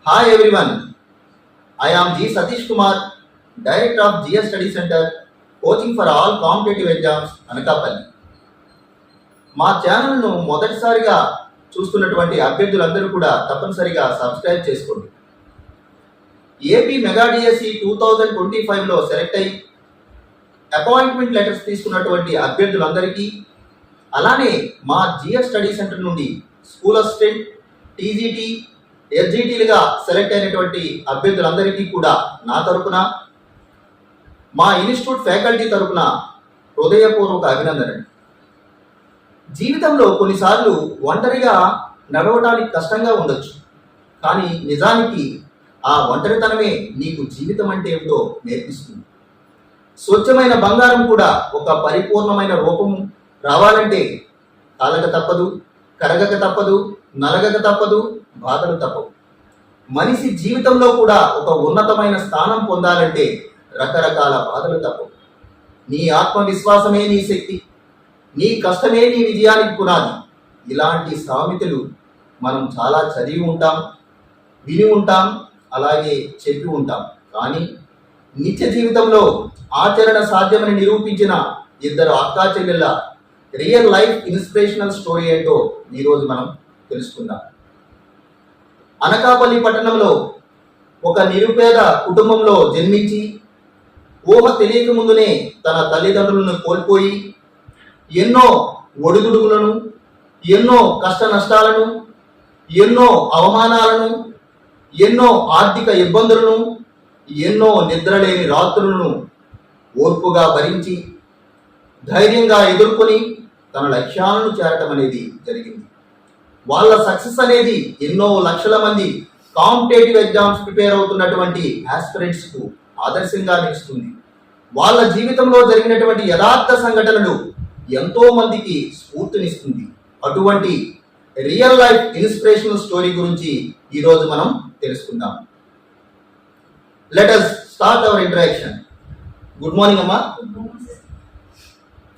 Hi everyone, I am G. Satish Kumar, Director of GS Study Center, coaching for all competitive exams, Anakapalli. మా ఛానల్ను మొదటిసారిగా చూస్తున్నటువంటి అభ్యర్థులందరూ కూడా తప్పనిసరిగా సబ్స్క్రైబ్ చేసుకోండి. ఏపీ మెగా డిఎస్సి 2025లో సెలెక్ట్ అయ్యి అపాయింట్మెంట్ లెటర్స్ తీసుకున్నటువంటి అభ్యర్థులందరికీ, అలానే మా జిఎస్ స్టడీ సెంటర్ నుండి స్కూల్ అసిస్టెంట్, టీజీటీ, ఎస్జిటీలుగా సెలెక్ట్ అయినటువంటి అభ్యర్థులందరికీ కూడా నా తరపున, మా ఇన్స్టిట్యూట్ ఫ్యాకల్టీ తరపున హృదయపూర్వక అభినందనలు. జీవితంలో కొన్నిసార్లు ఒంటరిగా నడవడానికి కష్టంగా ఉండొచ్చు, కానీ నిజానికి ఆ ఒంటరితనమే నీకు జీవితం అంటే ఏమిటో నేర్పిస్తుంది. స్వచ్ఛమైన బంగారం కూడా ఒక పరిపూర్ణమైన రూపం రావాలంటే కాలక తప్పదు, కరగక తప్పదు, నలగక తప్పదు, బాధలు తప్పవు. మనిషి జీవితంలో కూడా ఒక ఉన్నతమైన స్థానం పొందాలంటే రకరకాల బాధలు తప్పవు. నీ ఆత్మవిశ్వాసమే నీ శక్తి, నీ కష్టమే నీ విజయానికి పునాది. ఇలాంటి సామెతలు మనం చాలా చదివి ఉంటాం, విని ఉంటాం, అలాగే చెప్పి ఉంటాం. కానీ నిత్య జీవితంలో ఆచరణ సాధ్యమని నిరూపించిన ఇద్దరు అక్కా చెల్లెళ్ళ రియల్ లైఫ్ ఇన్స్పిరేషనల్ స్టోరీ ఏంటో ఈరోజు మనం తెలుసుకుందాం. అనకాపల్లి పట్టణంలో ఒక నిరుపేద కుటుంబంలో జన్మించి ఊహ తెలియక ముందునే తన తల్లిదండ్రులను కోల్పోయి ఎన్నో ఒడిదుడుగులను, ఎన్నో కష్ట నష్టాలను, ఎన్నో అవమానాలను, ఎన్నో ఆర్థిక ఇబ్బందులను, ఎన్నో నిద్రలేని రాత్రులను ఓర్పుగా భరించి ధైర్యంగా ఎదుర్కొని తన లక్ష్యాలను చేరటం అనేది జరిగింది. వాళ్ళ సక్సెస్ అనేది ఎన్నో లక్షల మంది కాంపిటేటివ్ ఎగ్జామ్స్ ప్రిపేర్ అవుతున్నటువంటి ఆస్పిరెంట్స్కు ఆదర్శంగా నిలుస్తుంది. వాళ్ళ జీవితంలో జరిగినటువంటి యథార్థ సంఘటనలు ఎంతో మందికి స్ఫూర్తినిస్తుంది. అటువంటి రియల్ లైఫ్ ఇన్స్పిరేషనల్ స్టోరీ గురించి ఈరోజు మనం తెలుసుకుందాం. Let us start our interaction. Good morning అమ్మా.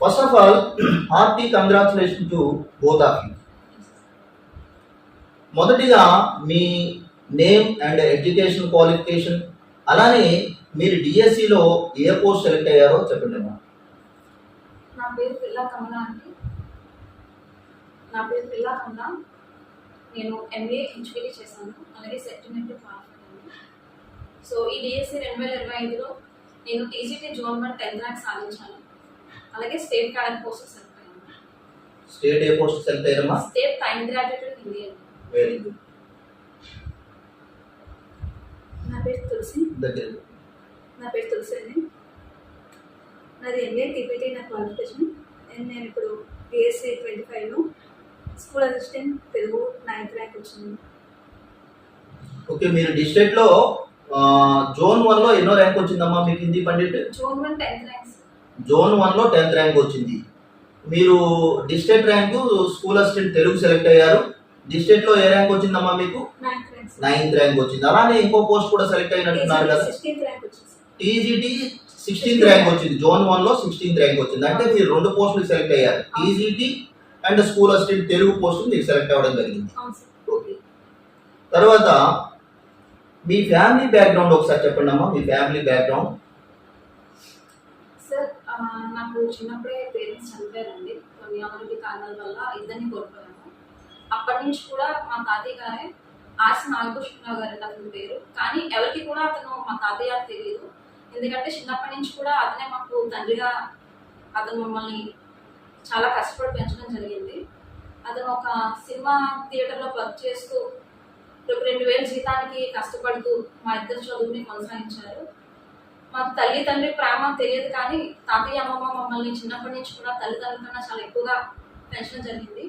First of all, hearty congratulation to both of you. మొదటిగా మీ నేమ్ అండ్ ఎడ్యుకేషన్ క్వాలిఫికేషన్, అలానే మీరు డిఎస్సిలో ఏ పోస్ట్ సెలెక్ట్ అయ్యారో చెప్పండి అమ్మా. నా పేరు పిల్లా కమలా అండి. నేను ఎంఏ హెచ్పిడి చేశాను, అలాగే సెటిల్మెంట్ క్వాలిఫైడ్ అయ్యాను. సో ఈ డిఎస్సి 2025లో నేను టీజీటీ జోన్ 1 10th ర్యాంక్ సాధించాను. అలాగే స్టేట్ క్యాడర్ పోస్ట్ సెలెక్ట్ అయ్యాను. స్టేట్ ఏ పోస్ట్ సెలెక్ట్ అయ్యారమ్మా? స్టేట్ టైమ్ గ్రాడ్యుయేట్ హిందీ అండి. Very good. నా పేరు తులసి అండి. నాది ఎంఏ టీపీటీ నా క్వాలిఫికేషన్. అండ్ నేను ఇప్పుడు డిఎస్సి 25లో school assistant Telugu 9th rank వచ్చింది. ఓకే, మీరు డిస్ట్రిక్ట్ లో జోన్ 1 లో ఎన్నో ర్యాంక్ వచ్చిందమ్మా మీకు Hindi pandit? Zone 1 10th rank. Zone 1 లో 10th ర్యాంక్ వచ్చింది. మీరు district rank school assistant Telugu select అయ్యారు. డిస్ట్రిక్ట్ లో ఏ ర్యాంక్ వచ్చిందమ్మా మీకు? 9th ర్యాంక్ వచ్చింది. అలానే ఇంకో పోస్ట్ కూడా సెలెక్ట్ అయినట్టున్నారు కదా? టీజీటీ 16th ర్యాంక్ వచ్చింది. జోన్ 1 లో 16th ర్యాంక్ వచ్చింది. అంటే మీరు 2 పోస్టులు సెలెక్ట్ అయ్యారు. TGT and school assistant Telugu post మీకు సెలెక్ట్ అవ్వడం జరిగింది. ఓకే, తర్వాత మీ ఫ్యామిలీ బ్యాక్గ్రౌండ్ ఒకసారి చెప్పండి అమ్మా. మీ ఫ్యామిలీ బ్యాక్గ్రౌండ్. సార్, నాకు చిన్నప్పుడే పేరెంట్స్ చనిపోయారండి. కొన్ని అనారోగ్య కారణాల వల్ల ఇద్దరిని కోల్పోయాను. అప్పటి నుంచి కూడా మా తాతయ్య గారే, ఆర్సి నాగభూషణరావు గారు అతని పేరు, కానీ ఎవరికి కూడా అతను మా తాతయ్య తెలియదు. ఎందుకంటే చిన్నప్పటి నుంచి కూడా అతనే మాకు తండ్రిగా అతను మమ్మల్ని చాలా కష్టపడి పెంచడం జరిగింది. అతను ఒక సినిమా థియేటర్లో వర్క్ చేస్తూ 2,000 జీతానికి కష్టపడుతూ మా ఇద్దరు చదువుని కొనసాగించారు. మాకు తల్లి తండ్రి ప్రేమ తెలియదు, కానీ తాతయ్య అమ్మమ్మ మమ్మల్ని చిన్నప్పటి నుంచి కూడా తల్లిదండ్రుల కన్నా చాలా ఎక్కువగా పెంచడం జరిగింది.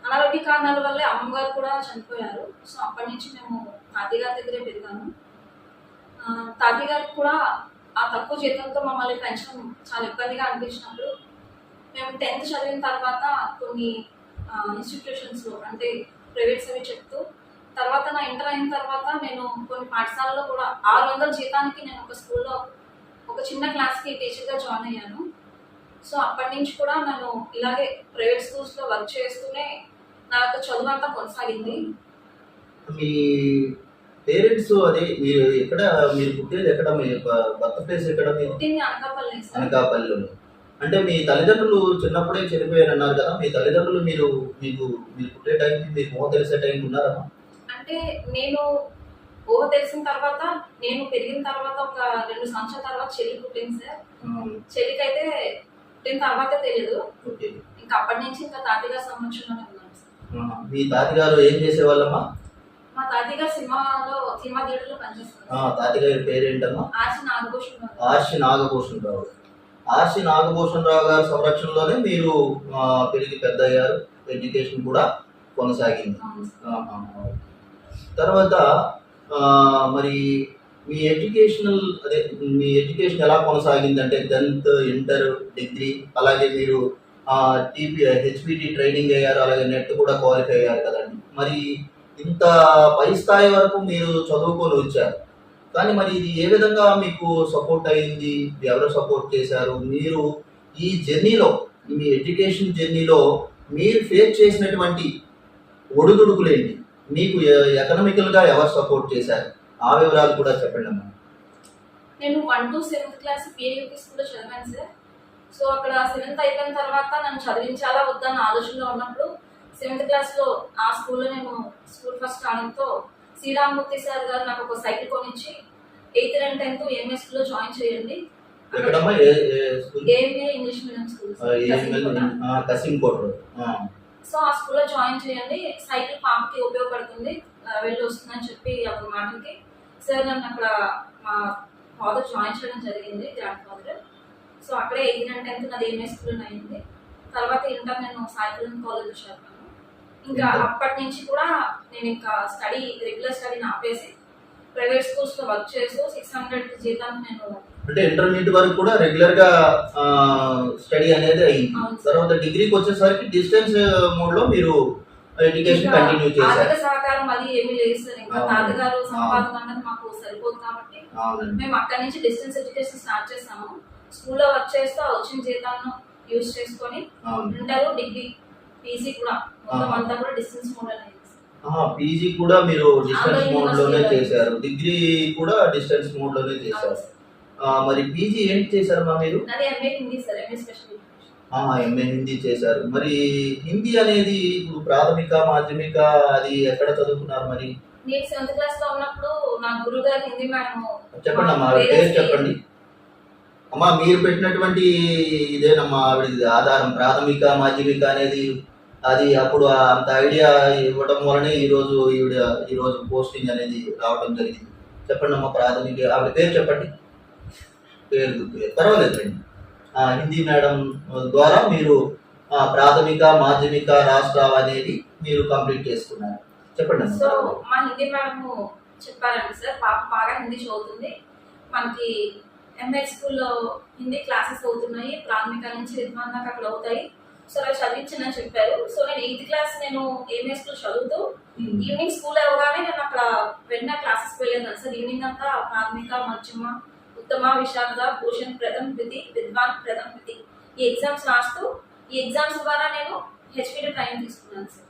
అనారోగ్య కారణాల వల్లే అమ్మగారు కూడా చనిపోయారు. సో అప్పటి నుంచి మేము తాతయ్య గారి దగ్గరే పెరిగాము. తాతయ్య గారికి కూడా ఆ తక్కువ జీతంతో మమ్మల్ని పెంచడం చాలా ఇబ్బందిగా అనిపించినప్పుడు మేము 10th చదివిన తర్వాత కొన్ని ఇన్స్టిట్యూషన్స్లో, అంటే ప్రైవేట్స్ అవి చెప్తూ, తర్వాత నా ఇంటర్ అయిన తర్వాత నేను కొన్ని పాఠశాలలో కూడా 600 జీతానికి నేను ఒక స్కూల్లో ఒక చిన్న క్లాస్కి టీచర్గా జాయిన్ అయ్యాను. సో అప్పటి నుంచి కూడా నేను ఇలాగే ప్రైవేట్ స్కూల్స్లో వర్క్ చేస్తూనే నా యొక్క చదువు అంతా కొనసాగింది. మీ పేరెంట్స్ అదే మీరు ఎక్కడ, మీరు పుట్టేది ఎక్కడ, మీ బర్త్ ప్లేస్ ఎక్కడ మీరు? పుట్టింది అనకాపల్లి సార్. అనకాపల్లిలో. అంటే మీ తల్లిదండ్రులు చిన్నప్పుడే చనిపోయారు అన్నారు కదా, మీ తల్లిదండ్రులు మీరు పుట్టే టైంకి, మీకు ఊహ తెలిసే టైంకి ఉన్నారమ్మా? అంటే నేను ఊహ తెలిసిన తర్వాత, నేను పెరిగిన తర్వాత ఒక 2 సంవత్సరాల తర్వాత చెల్లి పుట్టింది సార్. చెల్లికైతే పుట్టిన తర్వాతే తెలియదు. ఓకే. ఇంకా అప్పటి నుంచి ఇంకా తాతయ్య గారి సంరక్షణలోనే ఉన్నాను సార్. మీ తాతగారు ఏం చేసేవాళ్ళమ్మా? మా తాతయ్య గారు సినిమా థియేటర్లో పనిచేస్తారు. తాతగారి పేరేంటమ్మా? ఆర్సి నాగభూషణ్ గారు. ఆర్సి నాగభూషణరావు. ఆర్సి నాగభూషణరావు గారి సంరక్షణలోనే మీరు పెరిగి పెద్ద అయ్యారు, ఎడ్యుకేషన్ కూడా కొనసాగింది. అవును సార్. ఆహా. తర్వాత మరి మీ ఎడ్యుకేషన్ ఎలా కొనసాగింది అంటే 10th, ఇంటర్, డిగ్రీ, అలాగే మీరు హెచ్పిటి ట్రైనింగ్ అయ్యారు, అలాగే నెట్ కూడా క్వాలిఫై అయ్యారు కదండి. మరి ఇంత పై స్థాయి వరకు మీరు చదువుకొని వచ్చారు, కానీ మరి ఇది ఏ విధంగా మీకు సపోర్ట్ అయింది? ఎవరు సపోర్ట్ చేశారు? మీరు ఈ జర్నీలో, మీ ఎడ్యుకేషన్ జర్నీలో మీరు ఫేస్ చేసినటువంటి ఒడిదుడుకులేంటి? మీకు ఎకనామికల్గా ఎవరు సపోర్ట్ చేశారు? ఆ వివరాలు కూడా చెప్పండి అమ్మా. నేను 1 to 7th క్లాస్ పిఏయుపి స్కూల్లో చదివాను సార్. సో అక్కడ 7th అయిపోయిన తర్వాత నన్ను చదివించాలా వద్దా అన్న ఆలోచనలో ఉన్నప్పుడు 7th క్లాస్లో ఆ స్కూల్లో నేను స్కూల్ ఫస్ట్ రావడంతో శ్రీరామ్మూర్తి సార్ గారు నాకు ఒక సైకిల్ కొనిచ్చి 8th and 10th ఎంఏ స్కూల్లో జాయిన్ చేయండి. ఎక్కడమ్మా? AMA English medium school Kasimkota. So ఆ స్కూల్లో జాయిన్ చేయండి, సైకిల్ పాపకి ఉపయోగపడుతుంది, వెళ్ళి వస్తుందని చెప్పి అప్పుడు మాటలకి సార్ నన్ను అక్కడ మా ఫాదర్ జాయిన్ చేయడం జరిగింది, గ్రాండ్ ఫాదర్. సో అక్కడే 8th and 10th నాది ఎంఏ స్కూల్లో అయింది. తర్వాత ఇంటర్ నేను సాయికులం కాలేజ్ చదివాను. ఇంకా అప్పటి నుంచి కూడా నేను ఇంకా రెగ్యులర్ స్టడీని ఆపేసి ప్రైవేట్ స్కూల్స్లో వర్క్ చేస్తూ 600 జీతాన్ని నేను. అంటే ఇంటర్మీడియట్ వరకు కూడా రెగ్యులర్ గా స్టడీ అనేది అయింది. తర్వాత డిగ్రీకి వచ్చేసరికి డిస్టెన్స్ మోడ్ లో మీరు ఎడ్యుకేషన్ కంటిన్యూ చేశారు. ఆర్థిక సహకారం అది ఏమీ లేదు సార్. ఇంకా తాతగారు సంపాదన అన్నది మాకు సరిపోదు కాబట్టి మేము అక్కడి నుంచి డిస్టెన్స్ ఎడ్యుకేషన్ స్టార్ట్ చేసాము. స్కూల్లో వర్క్ చేస్తూ వచ్చిన జీతాలను యూజ్ చేసుకొని ఇంటర్, డిగ్రీ, పీజీ కూడా మొత్తం అంతా కూడా డిస్టెన్స్ మోడ్ అనేది. పీజీ కూడా మీరు డిస్టెన్స్ మోడ్ లోనే చేశారు, డిగ్రీ కూడా డిస్టెన్స్ మోడ్ లోనే చేశారు. మరి పీజీ ఏంటి చేశారమ్మా మీరు? MA Hindi sir, MA special. MA Hindi చేశారు. మరి హిందీ అనేది ఇప్పుడు ప్రాథమిక, మాధ్యమిక అది ఎక్కడ చదువుకున్నారు? మరి నేను 7th క్లాస్ లో ఉన్నప్పుడు నా గురువు గారు హిందీ మేడం. చెప్పండి అమ్మా, పేరు చెప్పండి అమ్మా. మీరు పెట్టినటువంటి ఇదేనమ్మా ఆవిడ ఆధారం, ప్రాథమిక మాధ్యమిక అనేది. అది అప్పుడు అంత ఐడియా ఇవ్వడం వలనే ఈరోజు పోస్టింగ్ అనేది రావడం జరిగింది. చెప్పండి అమ్మా, ప్రాథమిక ఆవిడ పేరు చెప్పండి. పేరు గుర్తులేదు, పర్వాలేదండి. హిందీ మేడం ద్వారా మీరు ప్రాథమిక, మాధ్యమిక, రాష్ట్రాలు అనేది మీరు కంప్లీట్ చేసుకున్నారు. చెప్పండి. సో మా హిందీ మేడం చెప్పారండి సార్, పాప బాగా హిందీ చదువుతుంది, మనకి ఎంఏ స్కూల్లో హిందీ క్లాసెస్ అవుతున్నాయి, ప్రాథమిక నుంచి విద్వాన్ దాకా అక్కడ అవుతాయి, సో అలా చదివించని చెప్పారు. సో నేను 8th క్లాస్ నేను ఎంఏ స్కూల్ చదువుతూ ఈవినింగ్ స్కూల్ అవ్వగానే నేను అక్కడ వెంటనే క్లాసెస్ వెళ్ళాను సార్. ఈవినింగ్ అంతా ప్రాథమిక, మధ్యమ, ఉత్తమ, విశారద, భూషణ్, ప్రథమ్ ద్వితి, విద్వాన్, ప్రథమ్ ద్వితి ఈ ఎగ్జామ్స్ రాస్తూ ఈ ఎగ్జామ్స్ ద్వారా నేను హెచ్పిటి ట్రైనింగ్ తీసుకున్నాను సార్.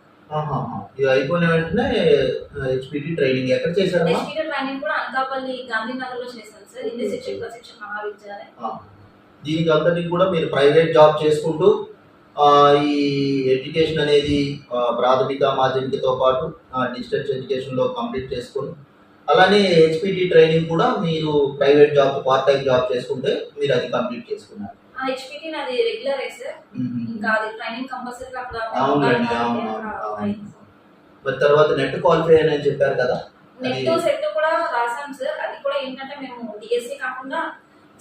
ఇది అయిపోయిన వెంటనే హెచ్పిటి ట్రైనింగ్ ఎక్కడ చేశారు? హెచ్పిటి ట్రైనింగ్ కూడా అనకాపల్లి గాంధీనగర్ లో చేశాను సార్, హిందీ శిక్షణ మహావిద్యాలయం. దీనికి అంతటికి కూడా మీరు ప్రైవేట్ జాబ్ చేసుకుంటూ ఈ ఎడ్యుకేషన్ అనేది ప్రాథమిక, మాధ్యమికతో పాటు డిస్టెన్స్ ఎడ్యుకేషన్లో కంప్లీట్ చేసుకొని, అలానే హెచ్పిటి ట్రైనింగ్ కూడా మీరు private job, part time job చేసుకుంటే మీరు అది కంప్లీట్ చేసుకున్నారు. హెచ్పిటి నాది రెగ్యులర్ సార్, ఇంకా అది ట్రైనింగ్ కంపల్సరీగా అక్కడ. అవునండి. మరి తర్వాత నెట్ క్వాలిఫై అని చెప్పారు కదా, నెట్ సెట్ కూడా రాసాం సార్. అది కూడా ఏంటంటే మేము డిఎస్సి కాకుండా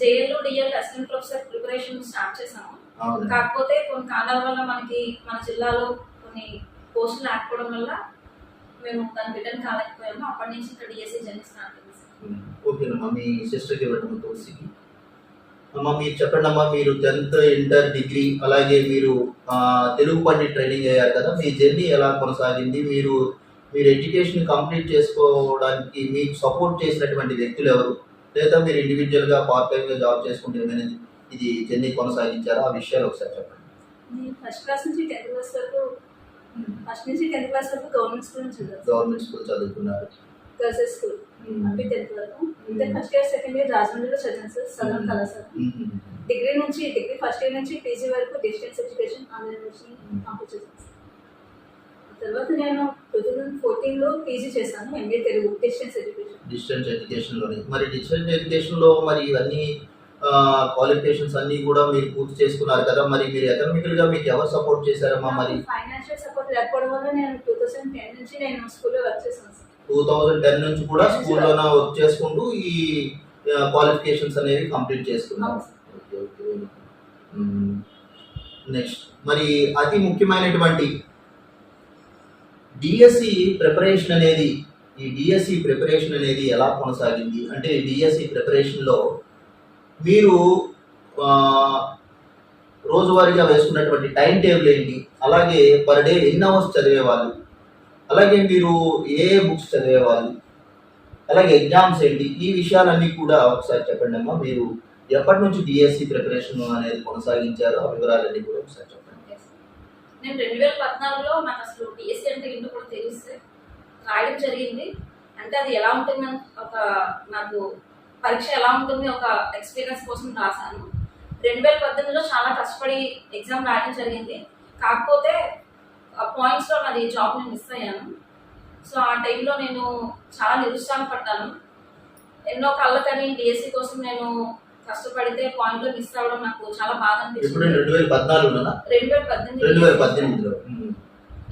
JL, DL assistant professor preparation start చేసాము. కాకపోతే కొన్ని కారణాల వల్ల మనకి మన జిల్లాలో కొన్ని పోస్టులు లేకపోవడం వల్ల మేము దాన్ని రిటర్న్ కాలేకపోయాము. అప్పటి నుంచి ఇక్కడ డిఎస్సి జర్నీ స్టార్ట్ చేసాం. ఓకేనమ్మా, మీ సిస్టర్కి ఇవ్వడం తోసికి. అమ్మా మీరు చెప్పండి అమ్మా, మీరు 10th, ఇంటర్, డిగ్రీ, అలాగే మీరు తెలుగు పండిట్ ట్రైనింగ్ అయ్యారు కదా, మీ జర్నీ ఎలా కొనసాగింది? మీరు ఎడ్యుకేషన్ కంప్లీట్ చేసుకోవడానికి మీకు సపోర్ట్ చేసినటువంటి వ్యక్తులు ఎవరు? లేదా మీరు ఇండివిజువల్గా పార్ట్ టైంగా జాబ్ చేసుకుంటే ఏమైనా ఇది జర్నీ కొనసాగించారా? ఆ విషయాలు ఒకసారి చెప్పండి. ఫస్ట్ నుంచి 10th క్లాస్ వరకు గవర్నమెంట్ స్కూల్ చదువుకున్నారు. గర్ల్స్ స్కూల్ అంటే 10th వరకు. అంటే ఫస్ట్ ఇయర్ సెకండ్ ఇయర్ రాజమండ్రిలో చదివాను సార్, సదరన్ కళాశాల. డిగ్రీ ఫస్ట్ ఇయర్ నుంచి పీజీ వరకు డిస్టెన్స్ ఎడ్యుకేషన్ ఆన్లైన్ నుంచి కంప్లీట్ చేశాను సార్. తర్వాత నేను 2014లో పీజీ చేశాను, ఎంబీఏ తెలుగు డిస్టెన్స్ ఎడ్యుకేషన్లోనే. మరి డిస్టెన్స్ ఎడ్యుకేషన్లో మరి ఇవన్నీ క్వాలిఫికేషన్స్ అన్నీ కూడా మీరు పూర్తి చేసుకున్నారు కదా, మరి మీరు ఎకనామికల్గా మీకు ఎవరు సపోర్ట్ చేశారమ్మా? మరి ఫైనాన్షియల్ సపోర్ట్ లేకపోవడం వల్ల నేను 2010 నుంచి నేను స్కూల్లో వర్క్ చేశాను సార్. 2010 నుంచి కూడా స్కూల్లోనే వర్క్ చేసుకుంటూ ఈ క్వాలిఫికేషన్స్ అనేవి కంప్లీట్ చేసుకున్నాను. నెక్స్ట్ మరి అతి ముఖ్యమైనటువంటి డిఎస్సి ప్రిపరేషన్ అనేది, ఈ డిఎస్సి ప్రిపరేషన్ అనేది ఎలా కొనసాగింది అంటే డిఎస్సి ప్రిపరేషన్లో మీరు రోజువారీగా వేసుకున్నటువంటి టైం టేబుల్ ఏంటి, అలాగే పర్ డే ఎన్ని అవర్స్ చదివేవాళ్ళు, అలాగే మీరు ఏ బుక్స్ చదివేవాళ్ళు, అలాగే ఎగ్జామ్స్ ఏంటి, ఈ విషయాలన్నీ కూడా ఒకసారి చెప్పండి అమ్మా. మీరు ఎప్పటి నుంచి డిఎస్సి ప్రిపరేషన్ అనేది కొనసాగించారో ఆ వివరాలన్నీ కూడా ఒకసారి చెప్పండి. నేను 2014లో నాకు అసలు డిఎస్సి అంటే ఏంటో కూడా తెలిస్తే రాయడం జరిగింది. అంటే అది ఎలా ఉంటుంది ఒక నాకు పరీక్ష ఎలా ఉంటుంది ఒక ఎక్స్పీరియన్స్ కోసం రాశాను. 2018లో చాలా కష్టపడి ఎగ్జామ్ రాయడం జరిగింది. కాకపోతే పాయింట్స్లో నాది జాబ్ నేను మిస్ అయ్యాను. సో ఆ టైంలో నేను చాలా నిరుత్సాహపడ్డాను. ఎన్నో కళ్ళకని డిఎస్సి కోసం నేను కష్టపడితే పాయింట్లో మిస్ అవ్వడం నాకు చాలా బాధ అనిపించింది. 2018లో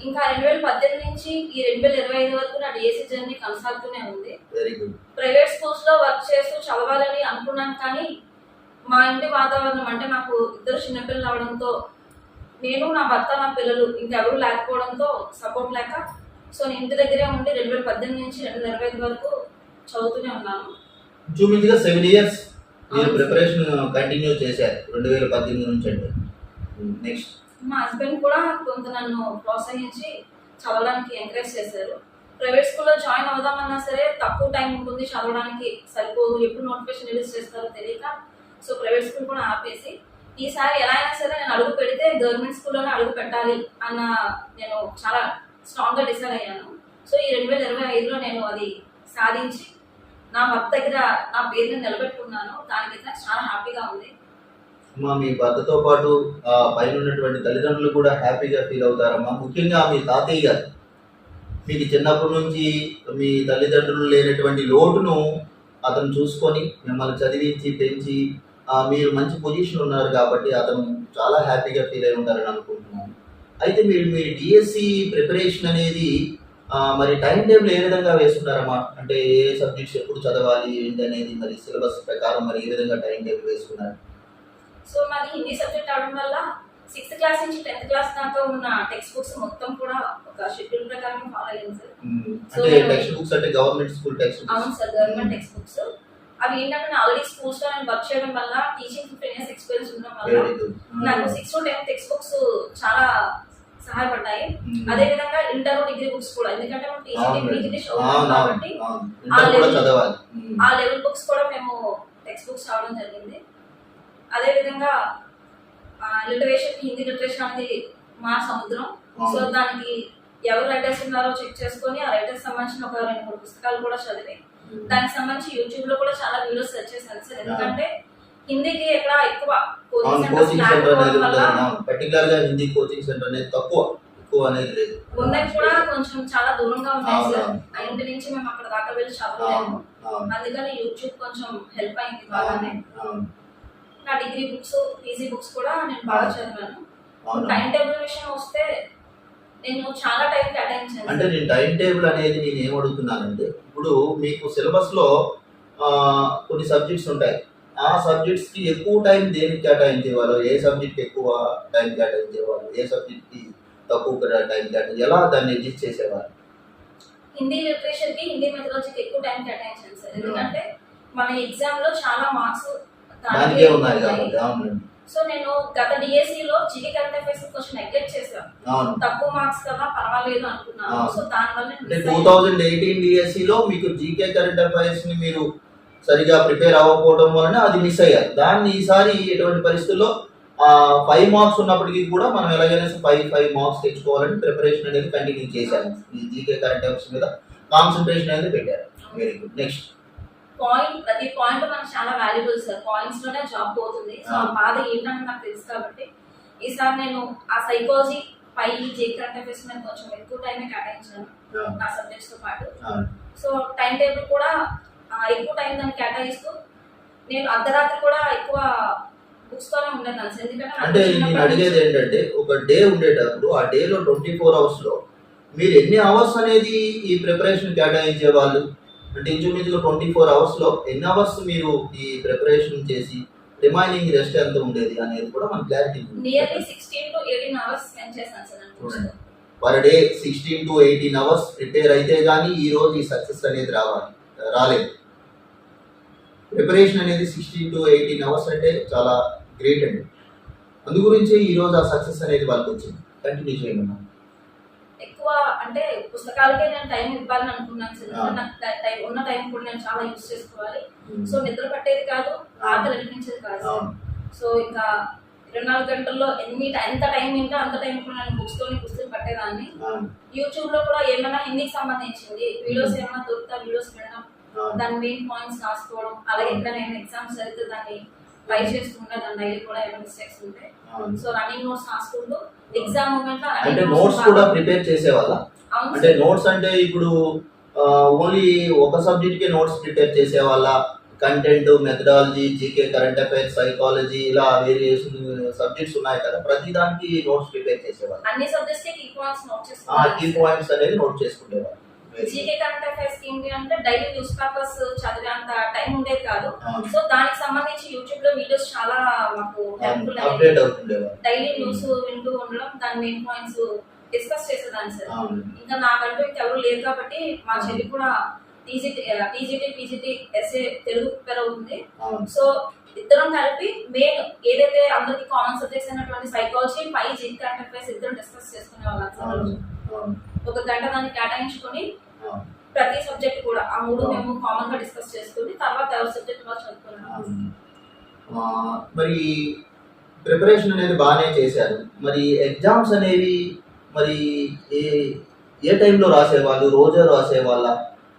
ఇంకా 2018 నుంచి ఈ 2025 వరకు నా డిఎస్సి జర్నీ కొనసాగుతూనే ఉంది. ప్రైవేట్ స్కూల్స్ లో వర్క్ చేస్తూ చదవాలని అనుకున్నాను, కానీ మా ఇంటి వాతావరణం అంటే నాకు 2 చిన్నపిల్లలు అవడంతో, నేను నా భర్త నా పిల్లలు ఇంకెవరూ లేకపోవడంతో సపోర్ట్ లేక, సో నేను ఇంటి దగ్గరే ఉండి 2018 నుంచి 2025 వరకు చదువుతూనే ఉన్నాను. ఇంచుమించుగా 7 years మీరు ప్రిపరేషన్ కంటిన్యూ చేశారు 2018 నుంచి. అంటే నెక్స్ట్ మా హస్బెండ్ కూడా కొంత నన్ను ప్రోత్సహించి చదవడానికి ఎంకరేజ్ చేశారు. ప్రైవేట్ స్కూల్లో జాయిన్ అవుదామన్నా సరే తక్కువ టైం ఉంటుంది, చదవడానికి సరిపోదు, ఎప్పుడు నోటిఫికేషన్ రిలీజ్ చేస్తారో తెలియక సో ప్రైవేట్ స్కూల్ కూడా ఆపేసి ఈసారి ఎలా అయినా సరే నేను అడుగు పెడితే గవర్నమెంట్ స్కూల్లోనే అడుగు పెట్టాలి అన్న నేను చాలా స్ట్రాంగ్గా డిసైడ్ అయ్యాను. సో ఈ 2025లో నేను అది సాధించి నా భర్త దగ్గర నా పేరుని నిలబెట్టుకున్నాను. దానికైతే నాకు చాలా హ్యాపీగా ఉంది. మీ భర్తతో పాటు పైన ఉన్నటువంటి తల్లిదండ్రులు కూడా హ్యాపీగా ఫీల్ అవుతారమ్మా. ముఖ్యంగా మీ తాతయ్య గారు మీకు చిన్నప్పటి నుంచి మీ తల్లిదండ్రులు లేనటువంటి లోటును అతను చూసుకొని మిమ్మల్ని చదివించి పెంచి మీరు మంచి పొజిషన్ ఉన్నారు కాబట్టి అతను చాలా హ్యాపీగా ఫీల్ అయి ఉంటారని అనుకుంటున్నాను. అయితే మీరు మీ డిఎస్సి ప్రిపరేషన్ అనేది మరి టైం టేబుల్ ఏ విధంగా వేసుకున్నారమ్మా? అంటే ఏ సబ్జెక్ట్స్ ఎప్పుడు చదవాలి ఏంటి అనేది మరి సిలబస్ ప్రకారం మరి ఏ విధంగా టైం టేబుల్ వేసుకున్నారు? సో మాది హిందీ సబ్జెక్ట్ అవడం వల్ల 6th క్లాస్ నుంచి 10th క్లాస్ దాకా ఉన్న టెక్స్ట్ బుక్స్ మొత్తం కూడా ఒక షెడ్యూల్ ప్రకారం ఫాలో అయ్యింది సార్. అంటే టెక్స్ట్ బుక్స్ అంటే గవర్నమెంట్ స్కూల్ టెక్స్ట్ బుక్స్? అవును సార్, గవర్నమెంట్ టెక్స్ట్ బుక్స్. అవి ఏంటంటే ఆల్రెడీ స్కూల్స్ లో నేను వర్క్ చేయడం వల్ల టీచింగ్ 15 years ఎక్స్పీరియన్స్ ఉండడం వల్ల నాకు 6 to 10 టెక్స్ట్ బుక్స్ చాలా సహాయపడ్డాయి. అదే విధంగా ఇంటర్ డిగ్రీ బుక్స్ కూడా, ఎందుకంటే మనం టీచింగ్ పీజీ కాబట్టి ఆ లెవెల్ బుక్స్ కూడా మేము టెక్స్ట్ బుక్స్ రావడం జరిగింది. అదే విధంగా లిటరేచర్, హిందీ లిటరేచర్ అనేది మా సముద్రం. సో దానికి ఎవరు రైటర్స్ ఉన్నారో చెక్ చేసుకొని ఆ రైటర్స్ సంబంధించిన ఒక 2-3 పుస్తకాలు కూడా చదివి దానికి సంబంధించి యూట్యూబ్ లో కూడా చాలా వీడియోస్ సెర్చ్ చేశాను సార్. ఎందుకంటే హిందీకి ఎక్కడ ఎక్కువ కోచింగ్ పర్టికులర్ గా హిందీ కోచింగ్ సెంటర్ అనేది ఎక్కువ అనేది లేదు. ఉన్నాయి కూడా కొంచెం చాలా దూరంగా ఉన్నాయి సార్. ఆ ఇంటి నుంచి మేము అక్కడ దాకా వెళ్ళి చదవలేము. అందుకని యూట్యూబ్ కొంచెం హెల్ప్ అయింది బాగానే. నా డిగ్రీ బుక్స్, పీజీ బుక్స్ కూడా నేను బాగా చదివాను. టైం టేబుల్ విషయం వస్తే నేను చాలా టైం కేటాయించాను. అంటే నేను టైం టేబుల్ అనేది నేను ఏం అడుగుతున్నానంటే, ఇప్పుడు మీకు సిలబస్ లో కొన్ని సబ్జెక్ట్స్ ఉంటాయి. ఆ సబ్జెక్ట్స్ కి ఎక్కువ టైం దేనికి కేటాయించేవాళ్ళు, ఏ సబ్జెక్ట్ ఎక్కువ టైం కేటాయించేవాళ్ళు, ఏ సబ్జెక్ట్ కి తక్కువ టైం కేటాయించి ఎలా దాన్ని అడ్జస్ట్ చేసేవాళ్ళు? హిందీ లిటరేచర్ కి, హిందీ మెథడాలజీకి ఎక్కువ టైం కేటాయించాను సార్. ఎందుకంటే మన ఎగ్జామ్ లో చాలా మార్క్స్ దానికే ఉన్నాయి కాబట్టి. అవునండి. సో నేను గత డిఎస్సిలో జీకే కరెంట్ అఫైర్స్ కొంచెం నెగ్లెక్ట్ చేశాను. తక్కువ మార్క్స్ కదా పర్వాలేదు అనుకున్నాను. సో దానివల్ల 2018 డిఎస్సిలో మీకు జీకే కరెంట్ అఫైర్స్ ని మీరు సరిగా ప్రిపేర్ అవ్వకపోవడం వలన అది మిస్ అయ్యారు. దాన్ని ఈసారి ఎటువంటి పరిస్థితుల్లో 5 మార్క్స్ ఉన్నప్పటికీ కూడా మనం ఎలాగైనా 5 మార్క్స్ తెచ్చుకోవాలని ప్రిపరేషన్ అనేది కంటిన్యూ చేశారు. ఈ జీకే కరెంట్ అఫైర్స్ మీద కాన్సన్ట్రేషన్ అనేది పెట్టారు. Very good. నెక్స్ట్ ప్రతి పాయింట్ మనకు చాలా వాల్యుబుల్ సార్. పాయింట్స్ లోనే జాబ్ పోతుంది. సో ఆ బాధ ఏంటంటే నాకు తెలుసు కాబట్టి ఈసారి నేను ఆ సైకాలజీ పై కరెంట్ అఫైర్స్ మీద కొంచెం ఎక్కువ టైమే కేటాయించాను నా సబ్జెక్ట్స్ తో పాటు. సో టైం టేబుల్ కూడా ఎక్కువ టైం దాన్ని కేటాయిస్తూ నేను అర్ధరాత్రి కూడా ఎక్కువ బుక్స్ తోనే ఉండేదాన్ని. ఎందుకంటే అంటే నేను అడిగేది ఏంటంటే ఒక డే ఉండేటప్పుడు ఆ డేలో 24 hours లో మీరు ఎన్ని అవర్స్ అనేది ఈ ప్రిపరేషన్ కేటాయించే వాళ్ళు? అంటే ఇంచుమించుగా 24 hours లో ఎన్ని అవర్స్ మీరు ఈ ప్రిపరేషన్ చేసి రిమైనింగ్ రెస్ట్ ఎంత ఉండేది అనేది కూడా మన clarity. Nearly 16 to 18 hours spend చేశాను sir. Per day 16 to 18 hours prepare అయితే కానీ ఈ రోజు ఈ సక్సెస్ అనేది రాలేదు. ప్రిపరేషన్ అనేది 16 to 18 hours అంటే చాలా గ్రేట్ అండి. అందు గురించే ఈ రోజు ఆ సక్సెస్ అనేది వాళ్ళకి వచ్చింది. కంటిన్యూ చేయమన్నా. ఎక్కువ అంటే పుస్తకాలకే నేను టైం ఇవ్వాలని అనుకున్నాను సార్. నాకు ఉన్న టైం కూడా నేను చాలా యూజ్ చేసుకోవాలి. సో నిద్ర పట్టేది కాదు, ఆకలి అనిపించేది కాదు. సో ఇంకా 24 గంటల్లో ఎంత టైం ఉంటే అంత టైం కూడా నేను పుస్తకం పట్టేదాన్ని. యూట్యూబ్ లో కూడా ఏమైనా హిందీకి సంబంధించింది వీడియోస్ ఏమైనా దొరుకుతా వీడియోస్ వినడం, దాని మెయిన్ పాయింట్స్ రాసుకోవడం, అలాగే ఎక్కడైనా ఎగ్జామ్స్ జరిగితే దాన్ని ట్రై చేస్తుంటే దాని డైలీ కూడా ఏమైనా మిస్టేక్స్ ఉంటాయి. సో రన్నింగ్ నోట్స్ రాసుకుంటూ ఎగ్జామ్ మూమెంట్ అంటే నోట్స్ కూడా ప్రిపేర్ చేసేవాళ్ళ? అంటే నోట్స్ అంటే ఇప్పుడు ఓన్లీ ఒక సబ్జెక్ట్ కి నోట్స్ ప్రిపేర్ చేసేవాళ్ళ? Content, methodology, GK, current affairs, psychology ఇలా వేరియేషన్ సబ్జెక్ట్స్ ఉన్నాయి కదా, ప్రతి దానికి నోట్స్ ప్రిపేర్ చేసేవాళ్ళు? అన్ని సబ్జెక్ట్స్ కి కీ పాయింట్స్ నోట్ చేసుకునేవాళ్ళు. కీ పాయింట్స్ అనేది నోట్ చేసుకునేవాళ్ళు. జీకే కరెంట్ అఫైర్స్ ఏంటి అంటే డైలీ న్యూస్ పేపర్స్ చదివే అంత టైం ఉండేది కాదు. సో దానికి సంబంధించి యూట్యూబ్ లో వీడియోస్ చాలా మాకు హెల్ప్ఫుల్ అయ్యాయి. డైలీ న్యూస్ వింటూ ఉండడం, దాని మెయిన్ పాయింట్స్ డిస్కస్ చేసేదాన్ని సార్. ఇంకా నాకంటూ ఇంకెవరు లేరు కాబట్టి మా చెల్లి కూడా TGT PGT SA Telugu prepare అవుతుంది. సో ఇద్దరం కలిపి మెయిన్ ఏదైతే అందరికి కామన్ సబ్జెక్ట్స్ అయినటువంటి సైకాలజీ పై జీకే కరెంట్ అఫైర్స్ ఇద్దరం డిస్కస్ చేసుకునే వాళ్ళం. ఒక గంట దాన్ని కేటాయించుకొని ప్రతి సబ్జెక్ట్ కూడా ఆ మూడు మేము కామన్ గా డిస్కస్ చేసుకుని తర్వాత ఎవరి సబ్జెక్ట్ వాళ్ళు చదువుకున్నాం. మరి ప్రిపరేషన్ అనేది బాగానే చేశారు. మరి ఎగ్జామ్స్ అనేవి మరి ఏ టైంలో రాసేవాళ్ళు? రోజు రాసేవాళ్ళ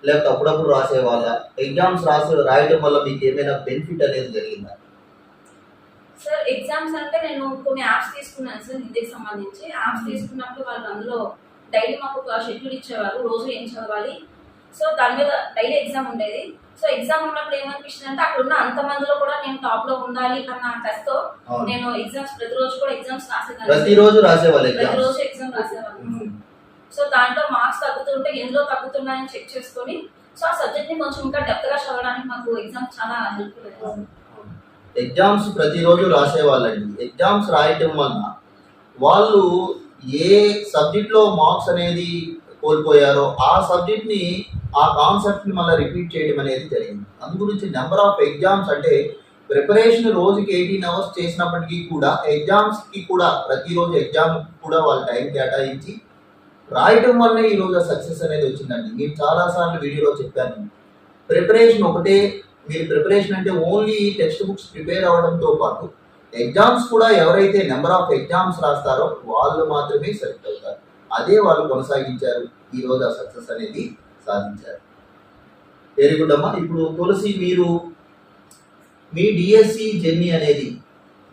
లేకపోతే అప్పుడప్పుడు రాసేవాళ్ళ? ఎగ్జామ్స్ రాయడం వల్ల మీకు ఏమైనా బెనిఫిట్ అనేది జరిగిందా? సార్ ఎగ్జామ్స్ అంటే నేను కొన్ని యాప్స్ తీసుకున్నాను సార్ హిందీకి సంబంధించి. యాప్స్ తీసుకున్నప్పుడు వాళ్ళు అందులో డైలీ మాకు ఒక షెడ్యూల్ ఇచ్చేవారు, రోజు ఏం చదవాలి. సో దాని మీద డైలీ ఎగ్జామ్ ఉండేది. సో ఎగ్జామ్ ఉన్నప్పుడు ఏమనిపిస్తుంది అంటే అక్కడ ఉన్న అంతమందిలో కూడా నేను టాప్ లో ఉండాలి అన్న టెస్ట్ తో నేను ఎగ్జామ్స్ ప్రతిరోజు కూడా ఎగ్జామ్స్ రాసేదాన్ని. ప్రతిరోజు ఎగ్జామ్ రాసేవాళ్ళు. సో దాంట్లో మార్క్స్ తగ్గుతుంటే ఎందులో తగ్గుతున్నాయని చెక్ చేసుకొని సో ఆ సబ్జెక్ట్ ని కొంచెం ఇంకా డెప్త్ గా చదవడానికి మాకు ఎగ్జామ్ చాలా హెల్ప్ఫుల్ అయింది. ఎగ్జామ్స్ ప్రతిరోజు రాసేవాళ్ళండి. ఎగ్జామ్స్ రాయటం వల్ల వాళ్ళు ఏ సబ్జెక్ట్ లో మార్క్స్ అనేది కోల్పోయారో ఆ సబ్జెక్ట్ ని ఆ కాన్సెప్ట్ ని మళ్ళీ రిపీట్ చేయడం అనేది జరిగింది. అందు గురించి నెంబర్ ఆఫ్ ఎగ్జామ్స్ అంటే ప్రిపరేషన్ రోజుకి 18 hours చేసినప్పటికీ కూడా ఎగ్జామ్స్ కి కూడా ప్రతిరోజు ఎగ్జామ్ కూడా వాళ్ళు టైం కేటాయించి రాయటం వల్ల ఈ రోజు సక్సెస్ అనేది వచ్చిందండి. నేను చాలాసార్లు వీడియోలో చెప్పాను, ప్రిపరేషన్ ఒకటే. మీరు ప్రిపరేషన్ అంటే ఓన్లీ టెక్స్ట్ బుక్స్ ప్రిపేర్ అవ్వడంతో పాటు ఎగ్జామ్స్ కూడా ఎవరైతే నెంబర్ ఆఫ్ ఎగ్జామ్స్ రాస్తారో వాళ్ళు మాత్రమే సెలెక్ట్ అవుతారు. అదే వాళ్ళు కొనసాగించారు, ఈ రోజు ఆ సక్సెస్ అనేది సాధించారు. వెరీ గుడ్ అమ్మా. ఇప్పుడు తులసి, మీరు మీ డిఎస్సి జర్నీ అనేది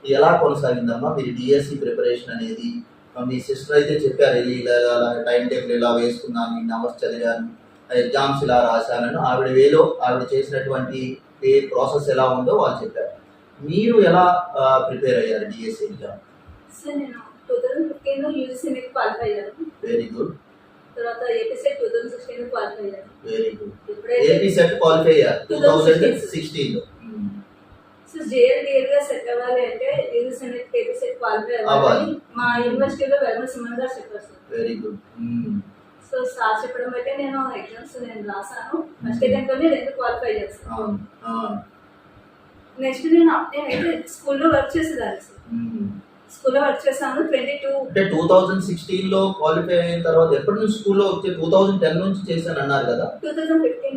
ఎలా కొనసాగిందమ్మా? మీరు డిఎస్సి ప్రిపరేషన్ అనేది మీ సిస్టర్ అయితే చెప్పారు, ఇలా టైం టేబుల్ ఇలా వేసుకున్నాను, ఇన్ని అవర్స్ చదివాను, ఎగ్జామ్స్ ఇలా రాశానని ఆవిడ వేలో ఆవిడ చేసినటువంటి ప్రాసెస్ ఎలా ఉందో వాళ్ళు చెప్పారు. మీరు ఎలా ప్రిపేర్ అయ్యారు డిఎస్సి ఎగ్జామ్? సార్ నేను 2015 లో యూజీసీ నెట్ క్వాలిఫై అయ్యాను. Very good. తర్వాత ఏపీ సెట్ 2016 లో క్వాలిఫై అయ్యాను. Very good. AP set qualify అయ్యారు 2016 లో. సో జేఎల్డీఎల్ గా సెట్ అవ్వాలి అంటే UGC net AP set qualify అవ్వాలి మా యూనివర్సిటీలో వెల్మల్ సిమన్ గారు చెప్పారు sir. Very good. So sir చెప్పడం బట్టి నేను ఎగ్జామ్స్ రాసాను. ఫస్ట్ అటెంప్ట్ లోనే 2 క్వాలిఫై చేస్తాను. నెక్స్ట్ నేనైతే స్కూల్లో వర్క్ చేసేదాన్ని సార్. స్కూల్లో వర్క్ చేశాను 22 అంటే 2016 లో క్వాలిఫై అయిన తర్వాత ఎప్పటి నుంచి స్కూల్లో వచ్చి 2010 నుంచి చేశాను అన్నారు కదా? 2015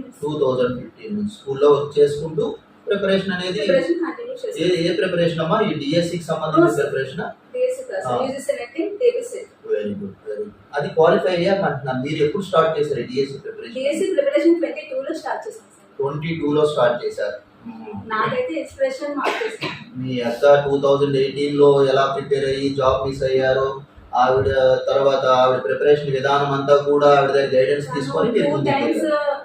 నుంచి స్కూల్లో వర్క్ చేసుకుంటూ ప్రిపరేషన్ అనేది ప్రిపరేషన్ కంటిన్యూ ఏ చేస్తాను. ఏ ప్రిపరేషన్ అమ్మా? ఈ డిఎస్సికి సంబంధించిన ప్రిపరేషన్? బేసిక్ ఆ. యూజీ సెలెక్టింగ్ ఏబిసెట్. Very good, very good. అది క్వాలిఫై అయ్యాక అంటున్నాను. మీరు ఎప్పుడు స్టార్ట్ చేశారు డిఎస్సి ప్రిపరేషన్? డిఎస్సి ప్రిపరేషన్ 22 లో స్టార్ట్ చేశాను సార్. 22లో స్టార్ట్ చేశారు. నాకైతే ఇన్స్పిరేషన్ మార్చేసి మీ అక్క 2018లో ఎలా ప్రిపేర్ అయ్యి జాబ్ మిస్ అయ్యారో, ఆవిడ తర్వాత ఆవిడ ప్రిపరేషన్ విధానం అంతా కూడా ఆవిడ దగ్గర గైడెన్స్ తీసుకొని మీరు 2 ముందుకు టైమ్స్ వెళ్ళారు.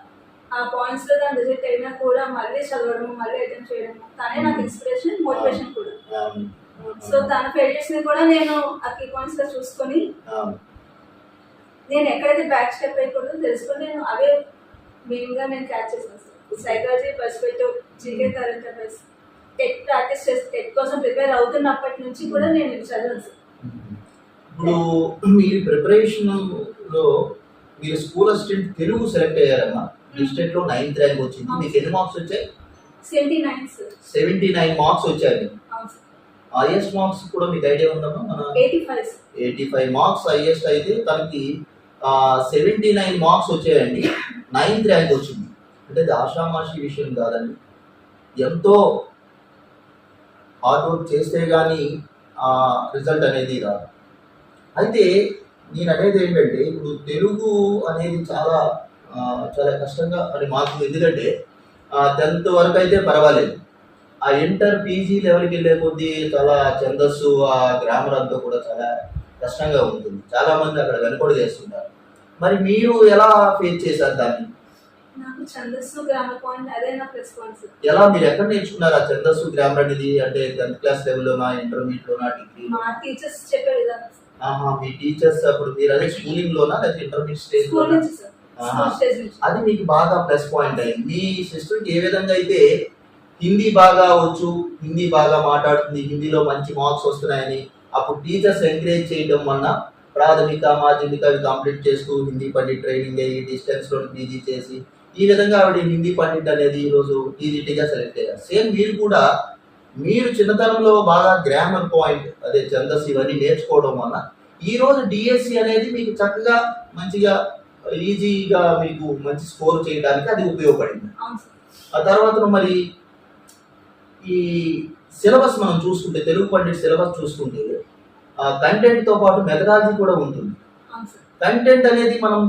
ఆ పాయింట్స్ లో దాని రిజల్ట్ అయినా కూడా మళ్ళీ చదవడం, మళ్ళీ అటెంప్ట్ చేయడం, తనే నాకు ఇన్స్పిరేషన్, మోటివేషన్ కూడా. అవును. సో తన ఫెయిల్యూర్స్ ని కూడా నేను ఆ కీ పాయింట్స్ లో చూసుకొని అవును. నేను ఎక్కడైతే బ్యాక్ స్టెప్ అయిపోతుందో తెలుసుకొని నేను అవే మెయిన్ గా నేను క్యాచ్ చేశాను sir. Psychology, perspective, GK, current affairs, TET practice చేసి టెట్ కోసం ప్రిపేర్ అవుతున్నప్పటి నుంచి కూడా నేను ఇవి చదివాను సార్. ఇప్పుడు మీరు ప్రిపరేషన్ లో మీరు స్కూల్ అసిస్టెంట్ తెలుగు సెలెక్ట్ అయ్యారమ్మా. డిస్ట్రిక్ట్ లో 9th ర్యాంక్ వచ్చింది. మీకు ఎన్ని మార్క్స్ వచ్చాయి? 79 సార్. 79 మార్క్స్ వచ్చాయి. అవును సార్. హైయెస్ట్ మార్క్స్ కూడా మీకు ఐడియా ఉందమ్మా? మన 85 సార్. 85 మార్క్స్ హైయెస్ట్ అయితే తనకి 79 మార్క్స్ వచ్చాయండి. 9th ర్యాంక్ వచ్చింది. అంటే అది ఆషామాషి విషయం కాదండి. ఎంతో హార్డ్ వర్క్ చేస్తే కానీ ఆ రిజల్ట్ అనేది రాదు. అయితే నేను అనేది ఏంటంటే ఇప్పుడు తెలుగు అనేది చాలా చాలా కష్టంగా అని మాకు, ఎందుకంటే 10th వరకు అయితే పర్వాలేదు. ఆ ఇంటర్ పీజీ లెవెల్కి వెళ్ళే కొద్దీ చాలా ఛందస్సు, ఆ గ్రామర్ అంతా కూడా చాలా కష్టంగా ఉంటుంది. చాలా మంది అక్కడ వెనుకడు చేస్తుంటారు. మరి మీరు ఎలా ఫేస్ చేశారు దాన్ని? నాకు ఛందస్సు, గ్రామర్ పాయింట్ అదే నా ప్లస్ పాయింట్స్. ఎలా, మీరు ఎక్కడ నేర్చుకున్నారు ఆ ఛందస్సు గ్రామర్ అనేది? అంటే 10th క్లాస్ లెవెల్లోనా, ఇంటర్మీడియట్లోనా, డిగ్రీ? మా టీచర్స్ చెప్పే విధానం సార్. మీ టీచర్స్ అప్పుడు మీరు అదే స్కూలింగ్ లోనా లేకపోతే ఇంటర్మీడియట్ స్టేజ్ స్కూల్ లోనా? నుంచి సార్. స్కూల్ స్టేజ్ నుంచి. అది మీకు బాగా ప్లస్ పాయింట్ అయింది. మీ సిస్టర్కి ఏ విధంగా అయితే హిందీ బాగా వచ్చు, హిందీ బాగా మాట్లాడుతుంది, హిందీలో మంచి మార్క్స్ వస్తున్నాయని అప్పుడు టీచర్స్ ఎంకరేజ్ చేయడం వలన ప్రాథమిక, మాధ్యమిక అవి కంప్లీట్ చేస్తూ హిందీ పండిట్ ట్రైనింగ్ అయ్యి డిస్టెన్స్ లో పీజీ చేసి ఈ విధంగా ఆవిడ హిందీ పండిట్ అనేది ఈరోజు ఈజీటీగా సెలెక్ట్ అయ్యారు. సేమ్ మీరు కూడా మీరు చిన్నతనంలో బాగా గ్రామర్ పాయింట్ అదే ఛందస్సు ఇవన్నీ నేర్చుకోవడం వల్ల ఈ రోజు డిఎస్సి అనేది మీకు చక్కగా మంచిగా ఈజీగా మీకు మంచి స్కోర్ చేయడానికి అది ఉపయోగపడింది. అవును సార్. ఆ తర్వాత మరి ఈ సిలబస్ మనం చూసుకుంటే, తెలుగు పండిట్ సిలబస్ చూసుకుంటే కంటెంట్ తో పాటు మెథడాలజీ కూడా ఉంటుంది. అవును సార్. కంటెంట్ అనేది మనం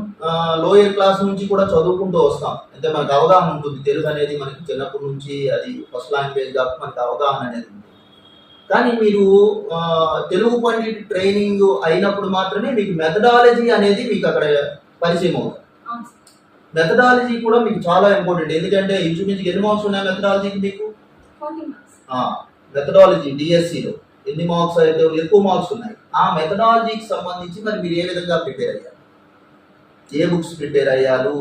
లోయర్ క్లాస్ నుంచి కూడా చదువుకుంటూ వస్తాం. అంటే మనకు అవగాహన ఉంటుంది. తెలుగు అనేది మనకి చిన్నప్పటి నుంచి అది ఫస్ట్ లాంగ్వేజ్ కాబట్టి మనకు అవగాహన అనేది ఉంటుంది. కానీ మీరు తెలుగు పండిట్ ట్రైనింగ్ అయినప్పుడు మాత్రమే మీకు మెథడాలజీ అనేది మీకు అక్కడ పరిచయం అవుతుంది. అవును సార్. మెథడాలజీ కూడా మీకు చాలా ఇంపార్టెంట్. ఎందుకంటే ఇంచుమించు ఎన్ని మార్క్స్ ఉన్నాయి మెథడాలజీకి మీకు? 40 మార్క్స్. మెథడాలజీ డిఎస్సిలో ఎన్ని మార్క్స్ అయితే ఎక్కువ మార్క్స్ ఉన్నాయి. ఆ మెథడాలజీకి సంబంధించి మరి మీరు ఏ విధంగా ప్రిపేర్ అయ్యారు? ఏ బుక్స్ ప్రిపేర్ అయ్యారు?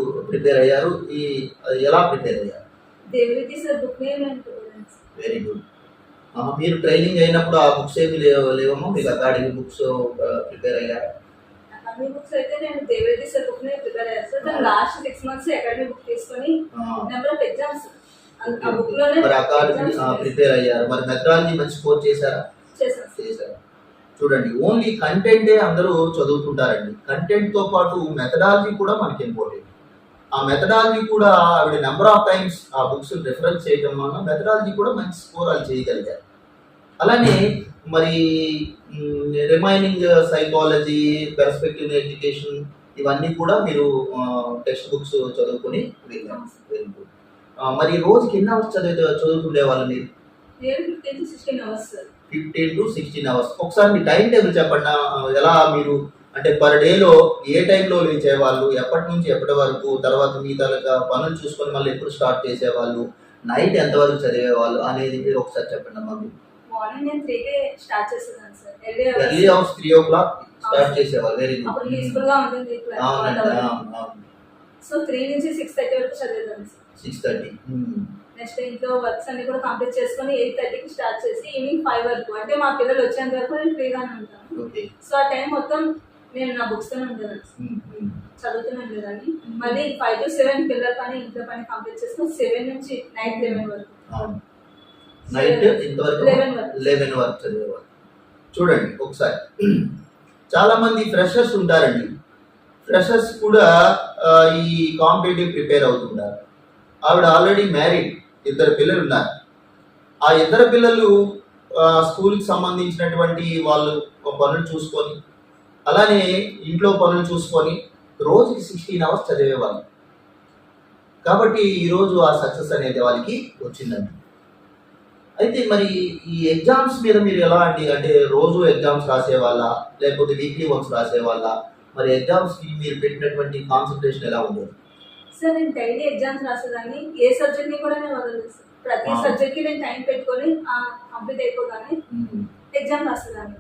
ఎలా ప్రిపేర్ అయ్యారు? దేవిరెడ్డి సార్ బుక్ నేమ్ అంటున్నాను. Very good. మీరు ట్రైనింగ్ అయినప్పుడు ఆ బుక్స్ ఏమి లేవమ్మా? మీకు అకాడమిక్ బుక్స్ ప్రిపేర్ అయ్యారు? అకాడమిక్ బుక్స్ అయితే నేను దేవిరెడ్డి సార్ బుక్ నే ప్రిపేర్ అయ్యాను సార్. దాని లాస్ట్ 6 మంత్స్ అకాడమిక్ బుక్ తీసుకొని నెంబర్ ఆఫ్ ఎగ్జామ్స్ ఆ బుక్ లోనే మరి అకాడమిక్ ప్రిపేర్ అయ్యారు. మరి మెథడాలజీ మంచి స్కోర్ చేశారా? చేశాను. చూడండి, ఓన్లీ కంటెంటే అందరూ చదువుతుంటారండి. కంటెంట్ తో పాటు మెథడాలజీ కూడా మనకి ఇంపార్టెంట్. ఆ మెథడాలజీ కూడా ఆవిడ నెంబర్ ఆఫ్ టైమ్స్ ఆ బుక్స్ రిఫరెన్స్ చేయడం వల్ల మెథడాలజీ కూడా మంచి స్కోర్ అది చేయగలిగారు. అలానే మరి రిమైనింగ్ సైకాలజీ, పర్స్పెక్టివ్ ఎడ్యుకేషన్ ఇవన్నీ కూడా మీరు టెక్స్ట్ బుక్స్ చదువుకుని వెళ్ళారు. Very good. మరి రోజుకి ఎన్ని అవర్స్ చదువుతుండే వాళ్ళు మీరు? 15 to 16 hours sir. 15 to 16 hours. ఒకసారి మీ టైం టేబుల్ చెప్పండి. ఎలా మీరు అంటే పర్ డేలో ఏ టైంలో లేచేవాళ్ళు, ఎప్పటి నుంచి ఎప్పటి వరకు, తర్వాత మీ తాలూకా పనులు చూసుకొని మళ్ళీ ఎప్పుడు స్టార్ట్ చేసేవాళ్ళు, నైట్ ఎంతవరకు చదివేవాళ్ళు అనేది మీరు ఒకసారి చెప్పండి అమ్మా. మార్నింగ్ నేను 3కే స్టార్ట్ చేసేదాన్ని సార్. ఎర్లీ అవర్స్ 3 o'clock స్టార్ట్ చేసేవాళ్ళు. Very good. అప్పుడు పీస్ఫుల్ గా ఉంటుంది. సో 3 నుంచి 6:30 వరకు చదివేదాన్ని సార్. 6:30. నెక్స్ట్ ఇంట్లో వర్క్స్ అన్ని కూడా కంప్లీట్ చేసుకొని 8:30కి స్టార్ట్ చేసి ఈవినింగ్ 5 వరకు, అంటే మా పిల్లలు వచ్చేంత వరకు నేను ఫ్రీగానే ఉంటాను. సో ఆ టైం మొత్తం నేను నా బుక్స్ తోనే ఉండేదాన్ని, చదువుతూనే ఉండేదాన్ని. మళ్ళీ 5 to 7 పిల్లల పని, ఇంట్లో పని కంప్లీట్ చేసుకొని 7 నుంచి నైట్ 11 వరకు. నైట్ ఇంతవరకు 11 వరకు చదివేవాళ్ళు. చూడండి ఒకసారి, చాలా మంది ఫ్రెషర్స్ ఉంటారండి. ఫ్రెషర్స్ కూడా ఈ కాంపిటేటివ్ ప్రిపేర్ అవుతుంటారు. ఆవిడ ఆల్రెడీ మ్యారీడ్, ఇద్దరు పిల్లలు ఉన్నారు. ఆ ఇద్దరు పిల్లలు స్కూల్కి సంబంధించినటువంటి వాళ్ళు పనులు చూసుకొని, అలానే ఇంట్లో పనులు చూసుకొని రోజుకి 16 అవర్స్ చదివేవాళ్ళు. కాబట్టి ఈరోజు ఆ సక్సెస్ అనేది వాళ్ళకి వచ్చిందండి. అయితే మరి ఈ ఎగ్జామ్స్ మీద మీరు ఎలా అండి, అంటే రోజు ఎగ్జామ్స్ రాసేవాళ్ళ, లేకపోతే వీక్లీ వన్స్ రాసేవాళ్ళ? మరి ఎగ్జామ్స్కి మీరు పెట్టినటువంటి కాన్సన్ట్రేషన్ ఎలా ఉండేది? సార్ నేను డైలీ ఎగ్జామ్స్ రాసేదాన్ని. ఏ సబ్జెక్ట్ ని కూడా నేను వదలలేదు సార్. ప్రతి సబ్జెక్ట్ కి నేను టైం పెట్టుకొని కంప్లీట్ అయిపోగానే ఎగ్జామ్ రాసేదాన్ని.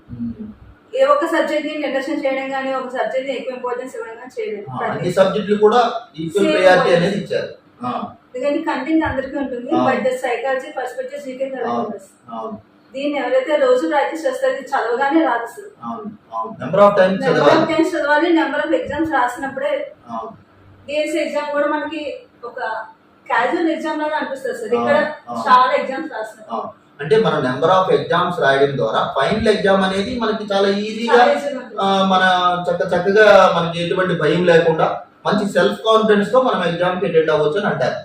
ఏ ఒక్క సబ్జెక్ట్ ని నిర్లక్ష్యం చేయడం కానీ, ఒక సబ్జెక్ట్ ని ఎక్కువ ఇంపార్టెన్స్ ఇవ్వడం కానీ చేయలేదు. అన్ని సబ్జెక్టులు కూడా ఈక్వల్ ప్రయారిటీ అనేది ఇచ్చారు. ఎందుకంటే కంటెంట్ అందరికీ ఉంటుంది, బట్ సైకాలజీ పర్స్పెక్టివ్ జీకే దీన్ని ఎవరైతే రోజు ప్రాక్టీస్ చేస్తారో చదవగానే రాదు సార్. నెంబర్ ఆఫ్ టైమ్స్ చదవాలి, నెంబర్ ఆఫ్ ఎగ్జామ్స్ రాసినప్పుడే. డిఎస్సి ఎగ్జామ్ కూడా మనకి ఒక క్యాజువల్ ఎగ్జామ్ లాగా అనిపిస్తుంది సార్. ఇక్కడ చాలా ఎగ్జామ్స్ రాస్తున్నాం అంటే మనం నెంబర్ ఆఫ్ ఎగ్జామ్స్ రాయడం ద్వారా ఫైనల్ ఎగ్జామ్ అనేది మనకి చాలా ఈజీగా, మన చక్కగా మనకి ఎటువంటి భయం లేకుండా మంచి సెల్ఫ్ కాన్ఫిడెన్స్ తో మనం ఎగ్జామ్ కి అటెండ్ అవ్వచ్చు అని అంటారు.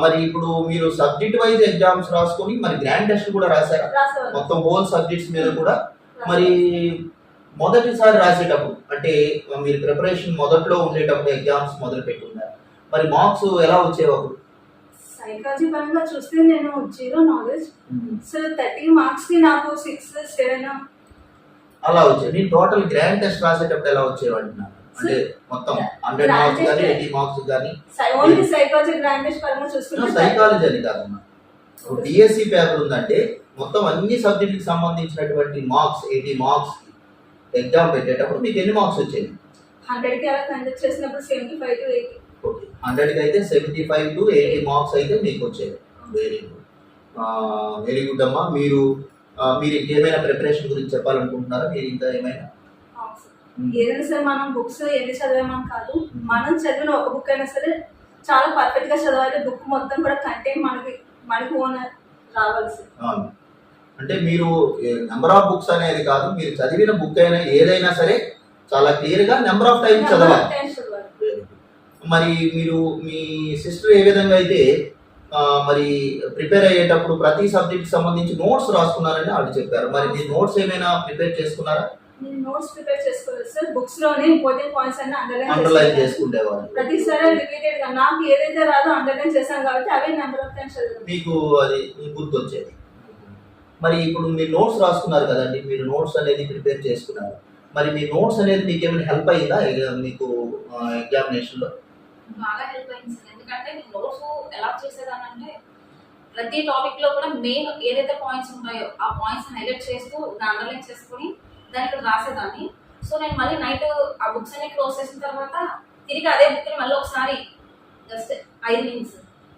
మరి ఇప్పుడు మీరు సబ్జెక్ట్ వైజ్ ఎగ్జామ్స్ రాసుకొని మరి గ్రాండ్ టెస్ట్ కూడా రాశారా? మొత్తం హోల్ సబ్జెక్ట్స్ మీద కూడా. మరి మొదటిసారి రాసేటప్పుడు అంటే మీరు ప్రిపరేషన్ మొదట్లో ఉండేటప్పుడు ఎగ్జామ్స్ మొదలు పెట్టుకున్నారు, మరి మార్క్స్ ఎలా వచ్చేవి అప్పుడు? సైకాలజీ పరంగా చూస్తే నేను 0 నాలెడ్జ్. సో 30 మార్క్స్ కి నాకు 6, 7 అలా వచ్చేది. నేను టోటల్ గ్రాండ్ టెస్ట్ రాసేటప్పుడు ఎలా వచ్చేవి అంటున్నాను, అంటే మొత్తం 100 మార్క్స్ కానీ 80 మార్క్స్ కానీ? ఓన్లీ సైకాలజీ గ్రాండ్ టెస్ట్ పరంగా చూసుకుంటే సైకాలజీ అని కాదమ్మా, డిఎస్సి పేపర్ ఉందంటే మొత్తం అన్ని సబ్జెక్టుకి సంబంధించినటువంటి మార్క్స్ 80 మార్క్స్ ఎగ్జామ్ పెట్టేటప్పుడు మీకు ఎన్ని మార్క్స్ వచ్చేవి? 100 కి అలా కండక్ట్ చేసినప్పుడు 75 to 80. 100 కి అయితే 75 to 80 మార్క్స్ అయితే మీకు వచ్చేది. వెరీ గుడ్, వెరీ గుడ్ అమ్మా. మీరు ఇంకేమైనా ప్రిపరేషన్ గురించి చెప్పాలనుకుంటున్నారా? మీరు ఇంకా ఏమైనా? ఏదైనా సరే మనం బుక్స్ ఎన్ని చదివామని కాదు, మనం చదివిన ఒక బుక్ అయినా సరే చాలా పర్ఫెక్ట్ గా చదవాలి. బుక్ మొత్తం కూడా కంటెంట్ మనకి ఓన్ రావాలి సార్. అంటే మీరు నెంబర్ ఆఫ్ బుక్స్ అనేది కాదు, మీరు చదివిన బుక్ అయినా ఏదైనా సరే చాలా క్లియర్ గా నెంబర్ ఆఫ్ టైమ్స్ చదవాలి. మరి మీరు మీ సిస్టర్ ఏ విధంగా అయితే మరి ప్రిపేర్ అయ్యేటప్పుడు ప్రతి సబ్జెక్ట్ సంబంధించి నోట్స్ రాసుకున్నారని వాళ్ళు చెప్పారు, మరి మీ నోట్స్ ఏమైనా ప్రిపేర్ చేసుకున్నారా? నేను నోట్స్ ప్రిపేర్ చేసుకోలేదు సార్. బుక్స్ లోనే ఇంపార్టెంట్ పాయింట్స్ అన్ని అండర్లైన్ చేసుకునేవారు. ప్రతిసారి రిపీటెడ్ గా నాకు ఏదైతే రాదో అండర్లైన్ చేశాను కాబట్టి అవే నెంబర్ ఆఫ్ టైమ్స్ చదివాను. మీకు అది గుర్తొచ్చేది. మరి ఇప్పుడు మీరు నోట్స్ రాసుకున్నారు కదండి, మీరు నోట్స్ అనేది ప్రిపేర్ చేసుకున్నారు, మరి మీ నోట్స్ అనేది మీకు ఏమైనా హెల్ప్ అయ్యిందా మీకు ఎగ్జామినేషన్ లో? బాగా హెల్ప్ అయింది సార్. ఎందుకంటే నేను నోట్స్ ఎలా చేసేదానంటే ప్రతి టాపిక్ లో కూడా మెయిన్ ఏదైతే పాయింట్స్ ఉంటాయో ఆ పాయింట్స్ హైలైట్ చేస్తూ అండర్లైన్ చేసుకుని దాన్ని ఇక్కడ రాసేదాన్ని. సో నేను మళ్ళీ నైట్ ఆ బుక్స్ అన్ని క్లోజ్ చేసిన తర్వాత తిరిగి అదే బుక్ ని మళ్ళీ ఒకసారి జస్ట్ 5 minutes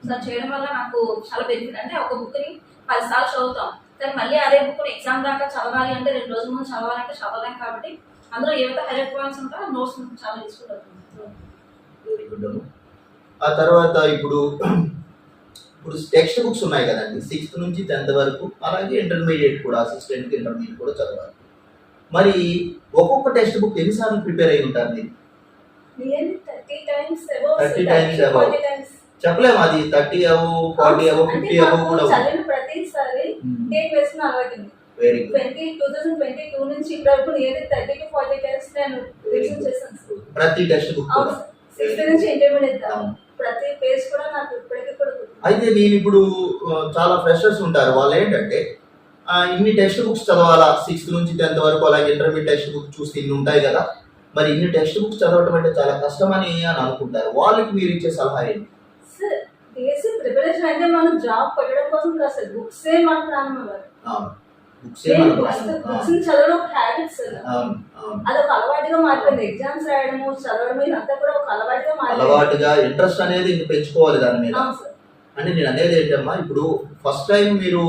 సార్ చేయడం వల్ల నాకు చాలా బెనిఫిట్. అంటే ఒక బుక్ ని 10 సార్లు చదువుతాం, కానీ మళ్ళీ అదే బుక్ ని ఎగ్జామ్ దాకా చదవాలి అంటే 2 రోజుల ముందు చదవాలంటే చదవలేం. కాబట్టి అందులో ఏవైతే హైలైట్ పాయింట్స్ ఉంటాయో నోట్స్ చాలా యూస్ఫుల్ అవుతుంది. Very good. ఆ తర్వాత ఇప్పుడు టెక్స్ట్ బుక్స్ ఉన్నాయి కదండి, 6th నుంచి 10th వరకు, అలాగే ఇంటర్మీడియట్ కూడా, అసిస్టెంట్ ఇంటర్మీడియట్ కూడా చదవాలి. మరి ఒక్కొక్క టెక్స్ట్ బుక్ ఎన్నిసార్లు ప్రిపేర్ అయి ఉంటారు మీరు? 30 times above. చెప్పలేము, అది 30 above, 40 above, 50 above కూడా చదివిన ప్రతిసారి డేట్ వేసుకుని అలవాటుంది. Very good. 2022 నుంచి ఇప్పటివరకు ఏది 30 to 40 టైమ్స్ నేను రివిజన్ చేశాను ప్రతి టెక్స్ట్ బుక్ కూడా. 6th నుంచి ఇంటర్మీడియట్ ప్రతి పేజ్ కూడా నాకు ఇప్పటికీ కూడా. అయితే నేను ఇప్పుడు చాలా ఫ్రెషర్స్ ఉంటారు, వాళ్ళు ఏంటంటే ఇన్ని టెక్స్ట్ బుక్స్ చదవాలా 6th నుంచి 10th వరకు, అలాగే ఇంటర్మీడియట్ టెక్స్ట్ బుక్ చూస్తే ఇన్ని ఉంటాయి కదా, మరి ఇన్ని టెక్స్ట్ బుక్స్ చదవటం అంటే చాలా కష్టమని అనుకుంటారు. వాళ్ళకి మీరు ఇచ్చే సలహా ఏంటి? సార్ బేసిక్ ప్రిపరేషన్ అంటే మనం జాబ్ కొట్టడం కోసం కాదు సార్, బుక్స్ మన ప్రాణం అవ్వాలి. బుక్స్ చదవడం ఒక హ్యాబిట్ సార్, అదొక అలవాటుగా మారిపోయింది. ఎగ్జామ్స్ రాయడము చదవడం ఇదంతా కూడా ఒక అలవాటుగా ఇంట్రెస్ట్ అనేది పెంచుకోవాలి దాని మీద. అంటే నేను అనేది ఏంటమ్మా, ఇప్పుడు ఫస్ట్ టైం మీరు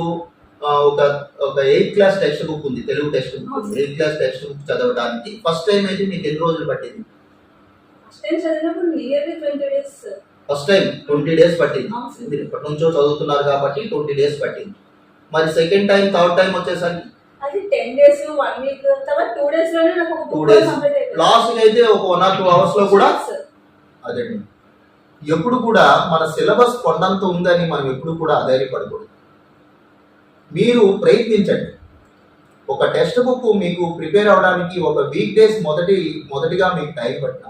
ఒక 8th క్లాస్ టెక్స్ట్ బుక్ ఉంది, తెలుగు టెక్స్ట్ బుక్ ఉంది, 8th క్లాస్ టెక్స్ట్ బుక్ చదవడానికి ఫస్ట్ టైం అయితే మీకు ఎన్ని రోజులు పట్టింది? ఫస్ట్ టైం చదివినప్పుడు nearly 20 days. First time 20 days పట్టింది. మీరు ఇప్పటి నుంచో చదువుతున్నారు కాబట్టి 20 days పట్టింది. మరి సెకండ్ టైం, థర్డ్ టైం వచ్చేసరికి అది 10 days, 1 week, తర్వాత 2 days లోనే నాకు ఒక 2 days. లాస్ట్ అయితే ఒక 1 or 2 hours లో కూడా. అదే ఎప్పుడు కూడా మన సిలబస్ కొండంత ఉందని మనం ఎప్పుడు కూడా అధైర్యపడకూడదు. మీరు ప్రయత్నించండి. ఒక టెక్స్ట్ బుక్ మీకు ప్రిపేర్ అవడానికి ఒక వీక్ డేస్ మొదటిగా మీకు టైం పట్టిన,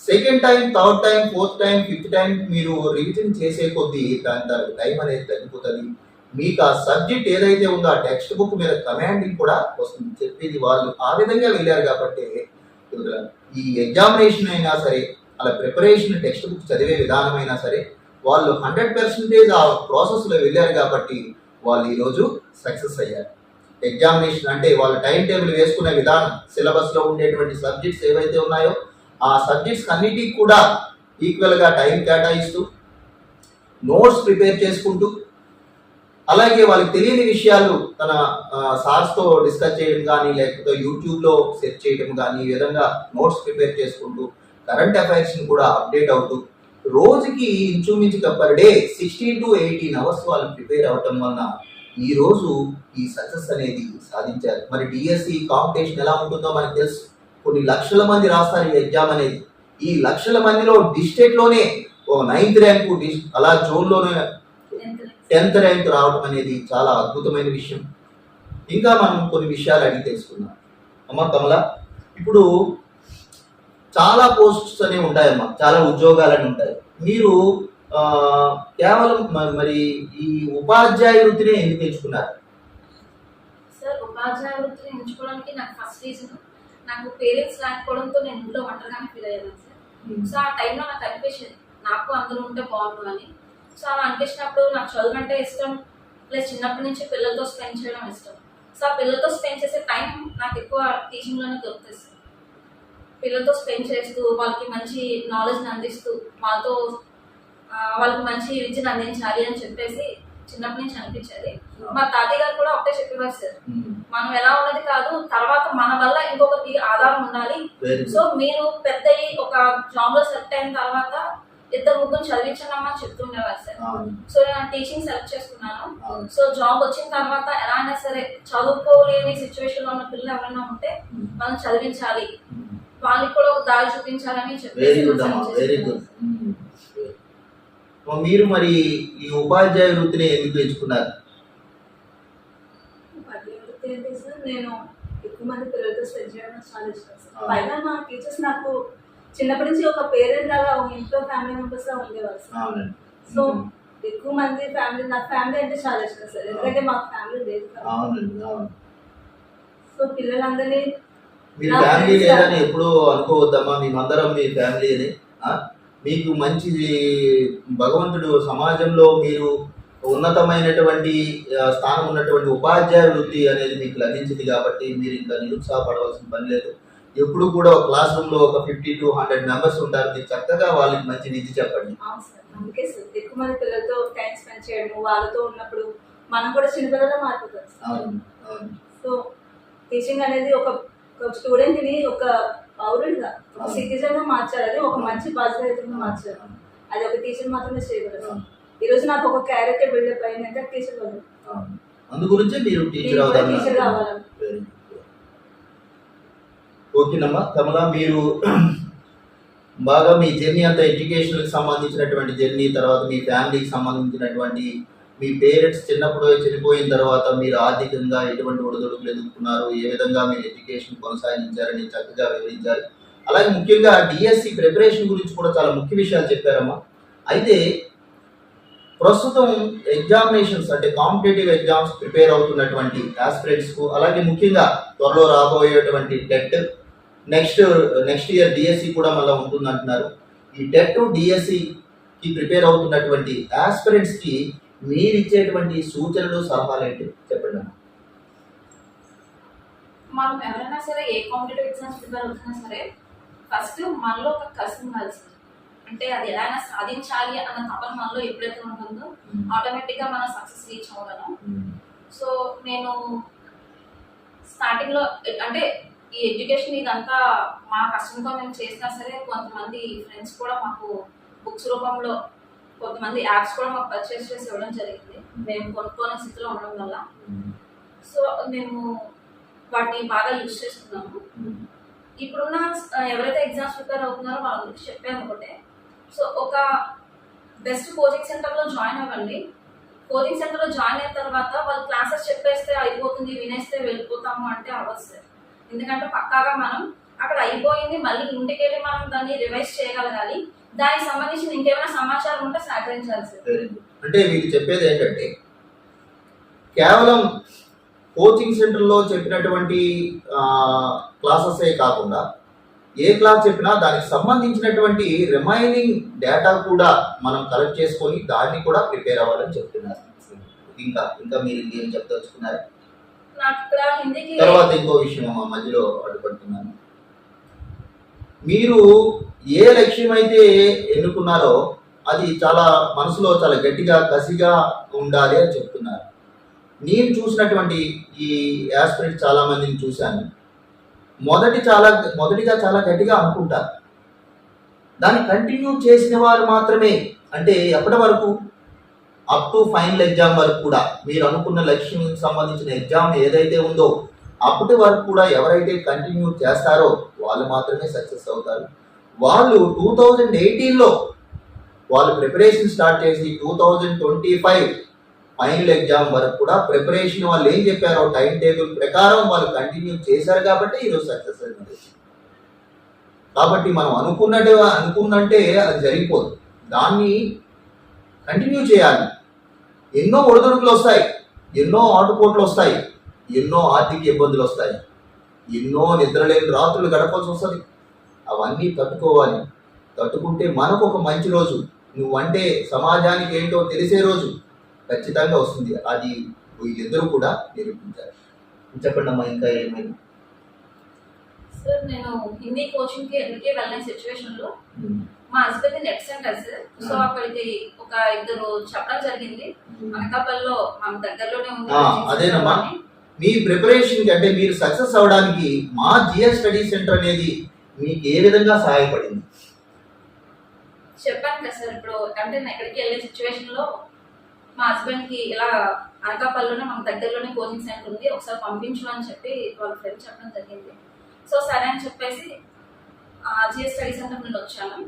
second time, third time, fourth time, fifth time మీరు రివిజన్ చేసే కొద్దీ దాని టైం అనేది తగ్గిపోతుంది. మీకు ఆ సబ్జెక్ట్ ఏదైతే ఉందో ఆ టెక్స్ట్ బుక్ మీద కమాండింగ్ కూడా వస్తుంది. చెప్పేది వాళ్ళు ఆ విధంగా వెళ్ళారు కాబట్టి ఈ ఎగ్జామినేషన్ అయినా సరే, అలా ప్రిపరేషన్ టెక్స్ట్ బుక్ చదివే విధానం అయినా సరే, వాళ్ళు 100% ఆ ప్రాసెస్లో వెళ్ళారు కాబట్టి వాళ్ళు ఈరోజు సక్సెస్ అయ్యారు. ఎగ్జామినేషన్ అంటే వాళ్ళ టైం టేబుల్ వేసుకునే విధానం, సిలబస్లో ఉండేటువంటి సబ్జెక్ట్స్ ఏవైతే ఉన్నాయో ఆ సబ్జెక్ట్స్ అన్నిటికీ కూడా ఈక్వల్గా టైం కేటాయిస్తూ, నోట్స్ ప్రిపేర్ చేసుకుంటూ, అలాగే వాళ్ళకి తెలియని విషయాలు తన సార్స్తో డిస్కస్ చేయడం కానీ, లేకపోతే యూట్యూబ్లో సెర్చ్ చేయడం కానీ, ఈ విధంగా నోట్స్ ప్రిపేర్ చేసుకుంటూ, కరెంట్ అఫైర్స్ని కూడా అప్డేట్ అవుతూ, రోజుకి ఇంచుమించుగా పర్ డే 16 to 18 అవర్స్ వాళ్ళు ప్రిపేర్ అవ్వటం వలన ఈ రోజు ఈ సక్సెస్ అనేది సాధించారు. మరి డిఎస్సి కాంపిటీషన్ ఎలా ఉంటుందో మనకు తెలుసు. కొన్ని లక్షల మంది రాస్తారు ఈ ఎగ్జామ్ అనేది. ఈ లక్షల మందిలో డిస్ట్రిక్ట్లోనే ఓ 9th ర్యాంకు, అలా జోన్లోనే 10th ర్యాంక్ రావడం అనేది చాలా అద్భుతమైన విషయం. ఇంకా మనం కొన్ని విషయాలు అడిగి తెలుసుకుందాం. అమ్మ కమల, ఇప్పుడు చాలా పోస్ట్స్ అనేవి ఉంటాయమ్మా, చాలా ఉద్యోగాలని ఉంటాయి. మీరు కేవలం మరి ఈ ఉపాధ్యాయ వృత్తిని ఎందుకు ఎంచుకున్నారు? సార్, ఉపాధ్యాయ వృత్తిని ఎంచుకోవడానికి నాకు ఫస్ట్ రీజన్, నాకు పేరెంట్స్ లేకపోవడంతో నేను ఇంట్లో ఒంటరిగానే ఫీల్ అయ్యాను సార్. సో ఆ టైంలో నాకు అనిపించింది నాకు అందరూ ఉంటే బాగుండు అని. సో అలా అనిపించినప్పుడు నాకు చదువు అంటే ఇష్టం, ప్లస్ చిన్నప్పటి నుంచి పిల్లలతో స్పెండ్ చేయడం ఇష్టం. సో ఆ పిల్లలతో స్పెండ్ చేసే టైం నాకు ఎక్కువ టీచింగ్లోనే దొరుకుతుంది సార్. పిల్లలతో స్పెండ్ చేస్తూ, వాళ్ళకి మంచి నాలెడ్జ్ని అందిస్తూ, వాళ్ళకి మంచి విద్యను అందించాలి అని చెప్పేసి చిన్నప్పటి నుంచి అనిపించేది. మా తాతయ్య గారు కూడా ఒకటే చెప్పేవారు సార్, మనం ఎలా ఉన్నది కాదు, తర్వాత మన వల్ల ఇంకొకటి ఆధారం ఉండాలి. సో మీరు పెద్ద ఒక జాబ్ లో సెలెక్ట్ అయిన తర్వాత 2-3 చదివించనమ్మని చెప్తుండేవారు సార్. సో నేను టీచింగ్ సెలెక్ట్ చేసుకున్నాను. సో జాబ్ వచ్చిన తర్వాత ఎలా అయినా సరే చదువుకోలేని సిచ్యువేషన్ లో ఉన్న పిల్లలు ఎవరైనా ఉంటే మనం చదివించాలి, వాళ్ళకి కూడా ఒక దారి చూపించాలని చెప్పేసి. మీరు మరి ఈ ఉపాధ్యాయ వృత్తిని ఎందుకు ఎంచుకున్నారు? ఉపాధ్యాయ వృత్తి అంటే సార్, నేను ఎక్కువ మంది పిల్లలతో స్పెండ్ చేయడం చాలా ఇష్టం సార్. పైగా మా టీచర్స్ నాకు చిన్నప్పటి నుంచి ఒక పేరెంట్ లాగా, ఒక ఇంట్లో ఫ్యామిలీ మెంబర్స్ లా ఉండేవారు సార్. సో ఎక్కువ మంది ఫ్యామిలీ, నాకు ఫ్యామిలీ అంటే చాలా ఇష్టం సార్, ఎందుకంటే మాకు ఫ్యామిలీ లేదు కదా. సో పిల్లలందరినీ మీ ఫ్యామిలీ లేదని ఎప్పుడు అనుకోవద్దమ్మా, మేమందరం మీ ఫ్యామిలీ అని. మీకు మంచి భగవంతుడు సమాజంలో మీరు ఉన్నతమైనటువంటి స్థానం ఉన్నటువంటి ఉపాధ్యాయ వృత్తి అనేది మీకు లభించింది కాబట్టి మీరు ఇంకా నిరుత్సాహపడవలసిన పని లేదు. ఎప్పుడు కూడా ఒక క్లాస్ రూమ్ లో ఒక 50 to 100 మెంబర్స్ ఉంటారు. మీరు చక్కగా వాళ్ళకి మంచి విద్య చెప్పండి. అందుకే సార్ ఎక్కువ మంది పిల్లలతో టైం స్పెండ్ చేయడం, వాళ్ళతో ఉన్నప్పుడు మనం కూడా చిన్నపిల్లలా మారిపోతాం. సో టీచింగ్ అనేది ఒక స్టూడెంట్ ని ఒక పౌరుడిగా, ఒక సిటిజన్ గా మార్చాలని, ఒక మంచి బాధ్యతగా మార్చాలి. అది ఒక టీచర్ మాత్రమే చేయగలరు. ఈ రోజు నాకు ఒక క్యారెక్టర్ బిల్డప్ అయిందంటే టీచర్ వల్ల. అందు గురించి మీరు టీచర్ కావాలని. ఓకేనమ్మా కమల, మీరు బాగా మీ జర్నీ అంతా ఎడ్యుకేషన్కి సంబంధించినటువంటి జర్నీ, తర్వాత మీ ఫ్యామిలీకి సంబంధించినటువంటి, మీ పేరెంట్స్ చిన్నప్పుడు చనిపోయిన తర్వాత మీరు ఆర్థికంగా ఎటువంటి ఒడిదుడుకులు ఎదుర్కొన్నారు, ఏ విధంగా మీరు ఎడ్యుకేషన్ కొనసాగించారని చక్కగా వివరించారు. అలాగే ముఖ్యంగా డిఎస్సి ప్రిపరేషన్ గురించి కూడా చాలా ముఖ్య విషయాలు చెప్పారమ్మా. అయితే ప్రస్తుతం ఎగ్జామినేషన్స్ అంటే కాంపిటేటివ్ ఎగ్జామ్స్ ప్రిపేర్ అవుతున్నటువంటి ఆస్పిరెంట్స్కు, అలాగే ముఖ్యంగా త్వరలో రాబోయేటువంటి టెట్, నెక్స్ట్ ఇయర్ డిఎస్సి కూడా మళ్ళీ ఉంటుందంటున్నారు. ఈ టెట్ డిఎస్సికి ప్రిపేర్ అవుతున్నటువంటి ఆస్పిరెంట్స్కి మీరు ఇచ్చేటువంటి సూచనలు, సలహాలు ఏంటి చెప్పండి. మనం ఎవరైనా సరే ఏ కాంపిటేటివ్ ఎగ్జామ్స్ ప్రిపేర్ అవుతున్నా సరే ఫస్ట్ మనలో ఒక కసి ఉండాలి సార్. అంటే అది ఎలా అయినా సాధించాలి అన్న తపన మనలో ఎప్పుడైతే ఉంటుందో ఆటోమేటిక్గా మనం సక్సెస్ రీచ్ అవ్వగలం. సో నేను స్టార్టింగ్లో అంటే ఈ ఎడ్యుకేషన్ ఇదంతా మా కష్టంతో మేము చేసినా సరే, కొంతమంది ఫ్రెండ్స్ కూడా మాకు బుక్స్ రూపంలో, కొంతమంది యాప్స్ కూడా మాకు పర్చేస్ చేసి ఇవ్వడం జరిగింది మేము కొనుక్కోని స్థితిలో ఉండడం వల్ల. సో మేము వాటిని బాగా యూజ్ చేస్తున్నాము. ఇప్పుడున్న ఎవరైతే ఎగ్జామ్స్ ప్రిపేర్ అవుతున్నారో వాళ్ళందరికీ చెప్పాను ఒకటే, సో ఒక బెస్ట్ కోచింగ్ సెంటర్లో జాయిన్ అవ్వండి. కోచింగ్ సెంటర్లో జాయిన్ అయిన తర్వాత వాళ్ళు క్లాసెస్ చెప్పేస్తే అయిపోతుంది, వినేస్తే వెళ్ళిపోతాము అంటే అవ్వదు సార్. ఎందుకంటే పక్కాగా మనం అక్కడ అయిపోయింది, మళ్ళీ ఇంటికి వెళ్ళి మనం దాన్ని రివైజ్ చేయగలగాలి. దానికి సంబంధించిన ఇంకేమైనా సమాచారం ఉంటే సేకరించాలి సార్. అంటే వీళ్ళు చెప్పేది ఏంటంటే కేవలం కోచింగ్ సెంటర్లో చెప్పినటువంటి క్లాసెసే కాకుండా ఏ క్లాస్ చెప్పినా దానికి సంబంధించినటువంటి రిమైనింగ్ డేటా కూడా మనం కలెక్ట్ చేసుకొని దాన్ని కూడా ప్రిపేర్ అవ్వాలని చెప్తున్నారు. ఇంకా ఇంకా మీరు ఏం చెప్దలుచుకున్నారు? నాకు ఇక్కడ హిందీకి తర్వాత ఇంకో విషయం మా మధ్యలో అడ్డుపడుతున్నాను. మీరు ఏ లక్ష్యం అయితే ఎన్నుకున్నారో అది చాలా మనసులో చాలా గట్టిగా కసిగా ఉండాలి అని చెప్తున్నారు. నేను చూసినటువంటి ఈ యాస్పిరెంట్స్ చాలా మందిని చూశాను. మొదటిగా చాలా గట్టిగా అనుకుంటారు. దాన్ని కంటిన్యూ చేసిన వారు మాత్రమే, అంటే ఎప్పటి వరకు అప్ టు ఫైనల్ ఎగ్జామ్ వరకు కూడా మీరు అనుకున్న లక్ష్యం సంబంధించిన ఎగ్జామ్ ఏదైతే ఉందో అప్పటి వరకు కూడా ఎవరైతే కంటిన్యూ చేస్తారో వాళ్ళు మాత్రమే సక్సెస్ అవుతారు. వాళ్ళు 2018లో వాళ్ళు ప్రిపరేషన్ స్టార్ట్ చేసి 2025 ఫైనల్ ఎగ్జామ్ వరకు కూడా ప్రిపరేషన్ వాళ్ళు ఏం చెప్పారో టైం టేబుల్ ప్రకారం వాళ్ళు కంటిన్యూ చేశారు కాబట్టి ఈరోజు సక్సెస్ అయింది. కాబట్టి మనం అనుకున్నట్టే అది జరిగిపోదు, దాన్ని కంటిన్యూ చేయాలి. ఎన్నో ఒడిదుడుకులు వస్తాయి, ఎన్నో ఆటుపోట్లు వస్తాయి, ఎన్నో ఆర్థిక ఇబ్బందులు వస్తాయి, ఎన్నో నిద్రలేని రాత్రులు గడపాల్సి వస్తుంది. అవన్నీ తట్టుకోవాలి. తట్టుకుంటే మనకు ఒక మంచి రోజు, నువ్వంటే సమాజానికి ఏంటో తెలిసే రోజు ఖచ్చితంగా వస్తుంది. అది వీళ్ళిద్దరూ కూడా నిరూపించారు. చెప్పండి అమ్మా, ఇంకా ఏమైనా? సార్ నేను హిందీ కోచింగ్కి ఎందుకే వెళ్ళిన సిచ్యువేషన్లో మా husband net centre sir. So అక్కడికి ఒక ఇద్దరు చెప్పడం జరిగింది. అనకాపల్లిలో మన దగ్గరలోనే అదేనమ్మా, ఉంది. మీ ప్రిపరేషన్ అంటే మీరు సక్సెస్ అవడానికి మా జిఎస్ స్టడీ సెంటర్ అనేది మీకు ఏ విధంగా సహాయపడింది? చెప్పాను కదా సార్, ఇప్పుడు అంటే నేను ఎక్కడికి వెళ్ళే సిచ్యువేషన్ లో మా హస్బెండ్ కి ఇలా అనకాపల్లిలోనే మన దగ్గరలోనే కోచింగ్ సెంటర్ ఉంది, ఒకసారి పంపించు అని చెప్పి వాళ్ళ ఫ్రెండ్ చెప్పడం జరిగింది. సో సరే అని చెప్పేసి జిఎస్ స్టడీ సెంటర్ నుండి వచ్చాను.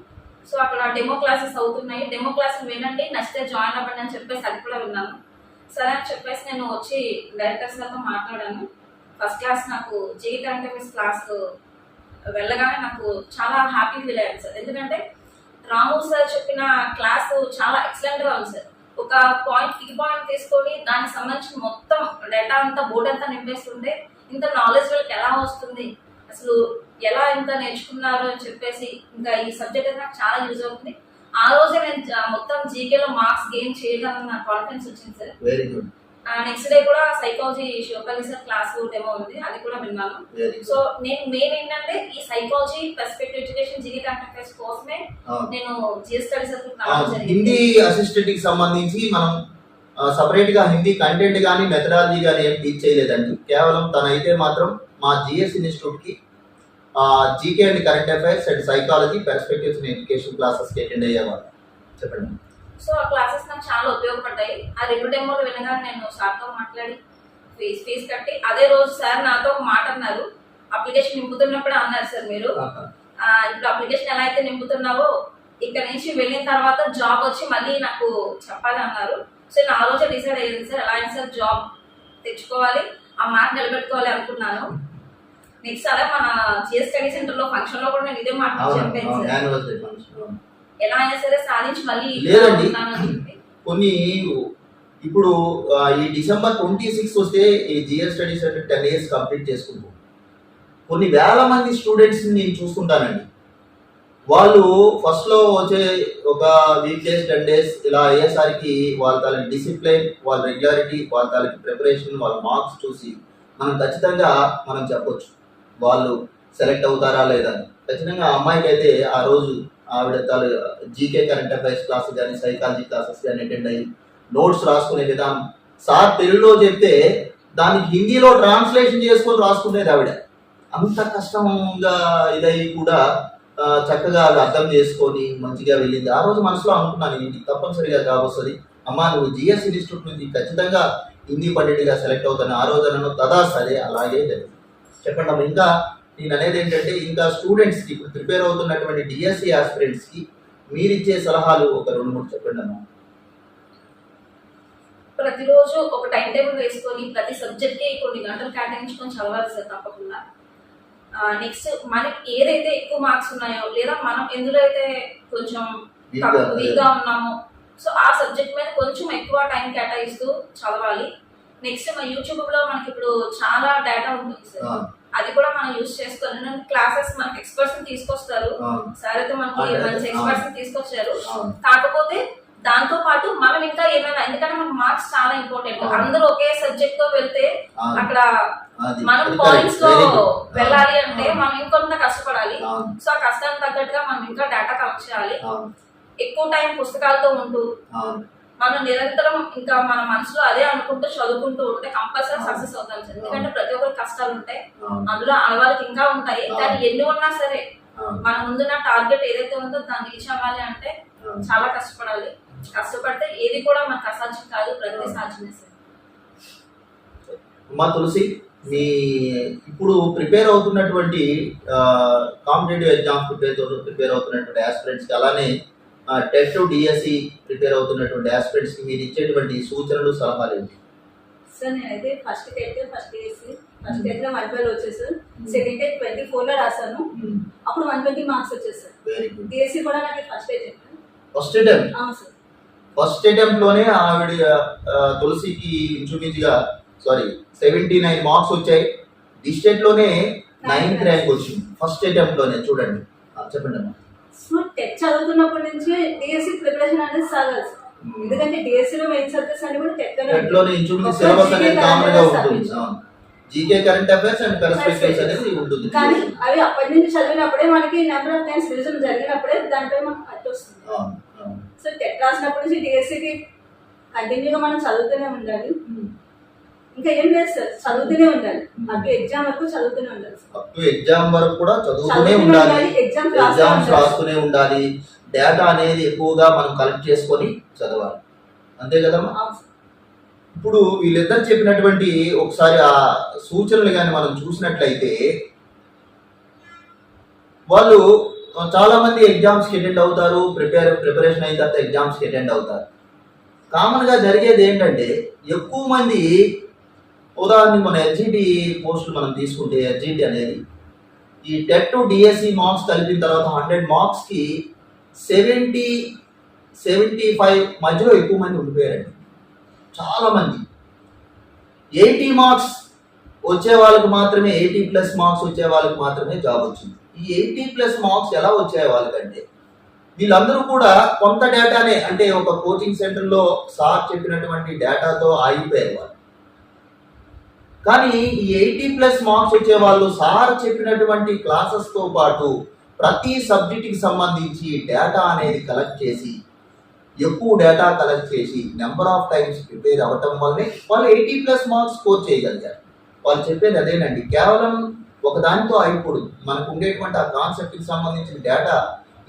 సో అక్కడ డెమో క్లాసెస్ అవుతున్నాయి, డెమో క్లాసెస్ వినండి, నచ్చితే జాయిన్ అవ్వండి అని చెప్పేసి అది కూడా విన్నాను. సరే అని చెప్పేసి నేను వచ్చి డైరెక్టర్ సార్తో మాట్లాడాను. ఫస్ట్ క్లాస్ నాకు జీఈ కరెంట్ అఫైర్స్ క్లాస్ వెళ్ళగానే నాకు చాలా హ్యాపీ ఫీల్ అయ్యాను సార్. ఎందుకంటే రాము సార్ చెప్పిన క్లాస్ చాలా ఎక్సలెంట్గా ఉంది సార్. ఒక కీ పాయింట్ తీసుకొని దానికి సంబంధించిన మొత్తం డేటా అంతా బోర్డు అంతా నింపేస్తుంటే ఇంత నాలెడ్జ్ వాళ్ళకి ఎలా వస్తుంది, అసలు ఎలా ఇంత నేర్చుకున్నారు అని చెప్పేసి ఇంకా ఈ సబ్జెక్ట్ అయితే నాకు చాలా యూజ్ అవుతుంది. ఆ రోజే నేను మొత్తం జీకేలో మార్క్స్ గెయిన్ చేయగలను నాకు కాన్ఫిడెన్స్ వచ్చింది sir. Very good. Next day కూడా psychology Shivapalli sir class demo ఉంది, అది కూడా విన్నాను. సో నేను మెయిన్ ఏంటంటే ఈ psychology perspective education GK current కోసమే నేను GS study circle Hindi assistant కి సంబంధించి మనం సపరేట్ గా హిందీ కంటెంట్ కానీ మెథడాలజీ కానీ ఏం టీచ్ చేయలేదండి. కేవలం తనైతే మాత్రం మా జిఎస్ ఇన్స్టిట్యూట్ కి GK and current affairs and psychology perspectives education classes కి అటెండ్ అయ్యేవారు. చెప్పండి. సో ఆ క్లాసెస్ నాకు చాలా ఉపయోగపడ్డాయి. ఆ 2 డెమోలు వినగానే నేను సార్తో మాట్లాడి ఫీజు కట్టి అదే రోజు సార్ నాతో ఒక మాట అన్నారు. అప్లికేషన్ నింపుతున్నప్పుడు అన్నారు సార్, మీరు ఇప్పుడు అప్లికేషన్ ఎలా అయితే నింపుతున్నావో ఇక్కడ నుంచి వెళ్ళిన తర్వాత జాబ్ వచ్చి మళ్ళీ నాకు చెప్పాలి అన్నారు. సో నేను ఆ రోజే డిసైడ్ అయ్యింది సార్, ఎలా అయినా సార్ జాబ్ తెచ్చుకోవాలి, ఆ మాట నిలబెట్టుకోవాలి అనుకున్నాను. నెక్స్ట్ అలా మన జిఎస్ స్టడీ సెంటర్ లో ఫంక్షన్ లో కూడా నేను ఇదే మాట చెప్పాను సార్, ఎలా అయినా సరే సాధించి మళ్ళీ లేదండి. కొన్ని ఇప్పుడు ఈ December 26 వస్తే ఈ GS study centre 10 years complete చేసుకుంటాం. కొన్ని వేల మంది స్టూడెంట్స్ నేను చూస్తుంటానండి. వాళ్ళు ఫస్ట్ లో వచ్చే ఒక వీక్ డేస్ 10 days ఇలా అయ్యేసరికి వాళ్ళ తాలూకు డిసిప్లిన్, వాళ్ళ రెగ్యులారిటీ, వాళ్ళ తాలూకు ప్రిపరేషన్, వాళ్ళ మార్క్స్ చూసి మనం ఖచ్చితంగా మనం చెప్పొచ్చు వాళ్ళు సెలెక్ట్ అవుతారా లేదా. ఖచ్చితంగా ఆ అమ్మాయికి అయితే ఆ రోజు ఆవిడ జీకే కరెంట్ అఫైర్స్ క్లాస్ కానీ సైకాలజీ క్లాసెస్ కానీ అటెండ్ అయ్యి నోట్స్ రాసుకునే విధానం, సార్ తెలుగులో చెప్తే దానికి హిందీలో ట్రాన్స్లేషన్ చేసుకొని రాసుకునేది ఆవిడ. అంత కష్టంగా ఇదయ్యి కూడా చక్కగా అది అర్థం చేసుకొని మంచిగా వెళ్ళింది. ఆ రోజు మనసులో అనుకున్నాను, ఇంటికి తప్పనిసరిగా జాబ్ వస్తుంది అమ్మా, నువ్వు జిఎస్ ఇన్స్టిట్యూట్ నుంచి ఖచ్చితంగా హిందీ పండితుడిగా సెలెక్ట్ అవుతాను. ఆ రోజు నన్ను తదా సరే అలాగే జరిగింది. చెప్పండి అమ్మ. ఇంకా నేను అనేది ఏంటంటే ఇంకా స్టూడెంట్స్కి ఇప్పుడు ప్రిపేర్ అవుతున్నటువంటి డిఎస్సి ఆస్పిరెంట్స్కి మీరిచ్చే సలహాలు ఒక 2-3 చెప్పండి అమ్మా. ప్రతిరోజు ఒక టైం టేబుల్ వేసుకొని ప్రతి సబ్జెక్ట్కి కొన్ని గంటలు కేటాయించుకొని చదవాలి సార్ తప్పకుండా. నెక్స్ట్ మనకి ఏదైతే ఎక్కువ మార్క్స్ ఉన్నాయో లేదా మనం ఎందులో అయితే కొంచెం వీక్గా ఉన్నామో సో ఆ సబ్జెక్ట్ మీద కొంచెం ఎక్కువ టైం కేటాయిస్తూ చదవాలి. నెక్స్ట్ మన యూట్యూబ్ లో మనకి ఇప్పుడు చాలా డేటా ఉంటుంది సార్, అది కూడా మనం యూజ్ చేసుకోవాలి. క్లాసెస్ మనకి ఎక్స్పర్ట్స్ తీసుకొస్తారు సార్, అయితే మనకి మంచి ఎక్స్పర్ట్స్ తీసుకొచ్చారు. కాకపోతే దాంతో పాటు మనం ఇంకా ఏమైనా, ఎందుకంటే మనకు మార్క్స్ చాలా ఇంపార్టెంట్. అందరూ ఒకే సబ్జెక్ట్ తో వెళ్తే అక్కడ మనం పాయింట్స్ లో వెళ్ళాలి అంటే మనం ఇంకొంత కష్టపడాలి. సో ఆ కష్టానికి తగ్గట్టుగా మనం ఇంకా డేటా కలెక్ట్ చేయాలి. ఎక్కువ టైం పుస్తకాలతో ఉంటూ మనం నిరంతరం ఇంకా మన మనసులో అదే అనుకుంటూ చదువుకుంటూ ఉంటే కంపల్సరీ సక్సెస్ అవుతాం సార్. ఎందుకంటే ప్రతి ఒక్కరికి కష్టాలు ఉంటాయి, అందులో ఆడవాళ్ళకి ఇంకా ఉంటాయి. కానీ ఎన్ని ఉన్నా సరే మన ముందున్న టార్గెట్ ఏదైతే ఉందో దాన్ని రీచ్ అవ్వాలి అంటే చాలా కష్టపడాలి. కష్టపడితే ఏది కూడా మనకు అసాధ్యం కాదు, ప్రతి సాధ్యమే సార్. మా తులసి, మీ ఇప్పుడు ప్రిపేర్ అవుతున్నటువంటి కాంపిటేటివ్ ఎగ్జామ్స్ ప్రిపేర్ అవుతున్నటువంటి ఆస్పిరెంట్స్కి, అలానే టెట్ డిఎస్సి ప్రిపేర్ అవుతున్నటువంటి ఆస్పిరెంట్స్కి మీరు ఇచ్చేటువంటి సూచనలు, సలహాలు ఏంటి? సార్ నేనైతే first TET DSC first TET లో 112 వచ్చేది సార్. సెకండ్ టెట్ 24 లో రాశాను, అప్పుడు 120 మార్క్స్ వచ్చేది సార్. డిఎస్సి కూడా నాకు ఫస్ట్ అటెంప్ట్. First attempt? అవును సార్. ఫస్ట్ అటెంప్ట్ లోనే ఆవిడ తులసికి ఇంచుమించుగా 79 మార్క్స్ వచ్చాయి. డిస్ట్రిక్ట్ లోనే 9th ర్యాంక్ వచ్చింది ఫస్ట్ అటెంప్ట్ లోనే. చూడండి, చెప్పండి అమ్మా. సో టెట్ చదువుతున్నప్పటి నుంచి డిఎస్సి ప్రిపరేషన్ అనేది సాగాలి సార్. ఎందుకంటే డిఎస్సి లో మెయిన్ సబ్జెక్ట్స్ అన్ని కూడా టెట్ లోనే ఇంచుమించు సిలబస్ అనేది కామన్ గా ఉంటుంది. GK, current affairs and perspectives అనేది ఉంటుంది. కానీ అవి అప్పటి నుంచి చదివినప్పుడే మనకి నెంబర్ ఆఫ్ టైమ్స్ రివిజన్ జరిగినప్పుడే దాంట్లో మనకు కట్ వస్తుంది. సో టెట్ రాసినప్పటి నుంచి డిఎస్సికి కంటిన్యూగా మనం చదువుతూనే ఉండాలి. ఇంకా ఏం లేదు సార్, చదువుతూనే ఉండాలి. అప్ ఎగ్జామ్ వరకు చదువుతూనే ఉండాలి. అప్ ఎగ్జామ్ వరకు కూడా చదువుతూనే ఉండాలి, ఎగ్జామ్స్ రాస్తూనే ఉండాలి. డేటా అనేది ఎక్కువగా మనం కలెక్ట్ చేసుకొని చదవాలి, అంతే కదమ్మా? ఇప్పుడు వీళ్ళిద్దరు చెప్పినటువంటి ఒకసారి ఆ సూచనలు కానీ మనం చూసినట్లయితే, వాళ్ళు చాలా మంది ఎగ్జామ్స్ కి అటెండ్ అవుతారు, ప్రిపరేషన్ అయిన తర్వాత ఎగ్జామ్స్ కి అటెండ్ అవుతారు. కామన్ గా జరిగేది ఏంటంటే, ఎక్కువ మంది, ఉదాహరణకి మన ఎస్జిటి పోస్టులు మనం తీసుకుంటే, ఎస్జిటి అనేది ఈ టెట్ డిఎస్సి మార్క్స్ కలిపిన తర్వాత 100 మార్క్స్ కి 70-75 మధ్యలో ఎక్కువ మంది ఉండిపోయారండి. చాలా మంది 80 మార్క్స్ వచ్చే వాళ్ళకి మాత్రమే, 80+ మార్క్స్ వచ్చే వాళ్ళకి మాత్రమే జాబ్ వచ్చింది. ఈ 80+ మార్క్స్ ఎలా వచ్చాయి వాళ్ళకంటే, వీళ్ళందరూ కూడా కొంత డేటానే, అంటే ఒక కోచింగ్ సెంటర్లో సార్ చెప్పినటువంటి డేటాతో ఆగిపోయారు వాళ్ళు. కానీ ఈ 80+ మార్క్స్ వచ్చే వాళ్ళు సార్ చెప్పినటువంటి క్లాసెస్తో పాటు ప్రతి సబ్జెక్ట్కి సంబంధించి డేటా అనేది కలెక్ట్ చేసి, ఎక్కువ డేటా కలెక్ట్ చేసి నెంబర్ ఆఫ్ టైమ్స్ ప్రిపేర్ అవ్వటం వల్లనే వాళ్ళు 80+ మార్క్స్ స్కోర్ చేయగలిగారు. వాళ్ళు చెప్పేది అదేనండి, కేవలం ఒకదానితో అయిపోదు. మనకు ఉండేటువంటి ఆ కాన్సెప్ట్కి సంబంధించిన డేటా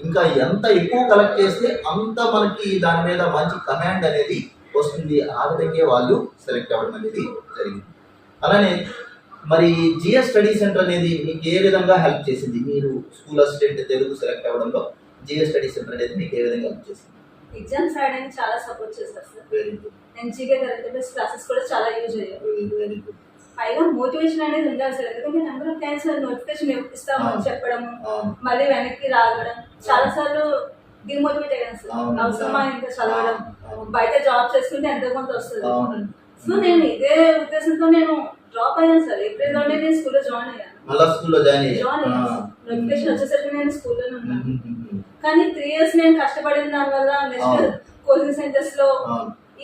ఇంకా ఎంత ఎక్కువ కలెక్ట్ చేస్తే అంత మనకి దాని మీద మంచి కమాండ్ అనేది వస్తుంది. ఆ విధంగా వాళ్ళు సెలెక్ట్ అవ్వడం అనేది జరిగింది. అలానే మరి జిఎస్ స్టడీ సెంటర్ అనేది మీకు ఏ విధంగా హెల్ప్ చేసింది? మీరు స్కూల్ అసిస్టెంట్ తెలుగు సెలెక్ట్ అవ్వడంలో జిఎస్ స్టడీ సెంటర్ అనేది మీకు ఏ విధంగా హెల్ప్ చేసింది? ఎగ్జామ్స్ రాయడానికి చాలా సపోర్ట్ చేస్తారు సార్. నేను జీకే కరెంట్ అఫైర్స్ క్లాసెస్ కూడా చాలా యూజ్ అయ్యాయి. పైగా మోటివేషన్ అనేది ఉండాలి సార్. ఎందుకంటే నెంబర్ ఆఫ్ టైమ్స్ నోటిఫికేషన్ ఇస్తామని చెప్పడము, మళ్ళీ వెనక్కి రావడం, చాలా సార్లు డిమోటివేట్ అయ్యాను సార్. అవసరమా ఇంకా చదవడం, బయట జాబ్ చేసుకుంటే ఎంతో కొంత వస్తుంది. సో నేను ఇదే ఉద్దేశంతో నేను డ్రాప్ అయ్యాను సార్. ఏప్రిల్ లోనే నేను స్కూల్లో జాయిన్ అయ్యాను. నోటిఫికేషన్ వచ్చేసరికి నేను స్కూల్లోనే ఉన్నాను. కానీ 3 years నేను కష్టపడిన దాని వల్ల నెక్స్ట్ కోచింగ్ సెంటర్స్ లో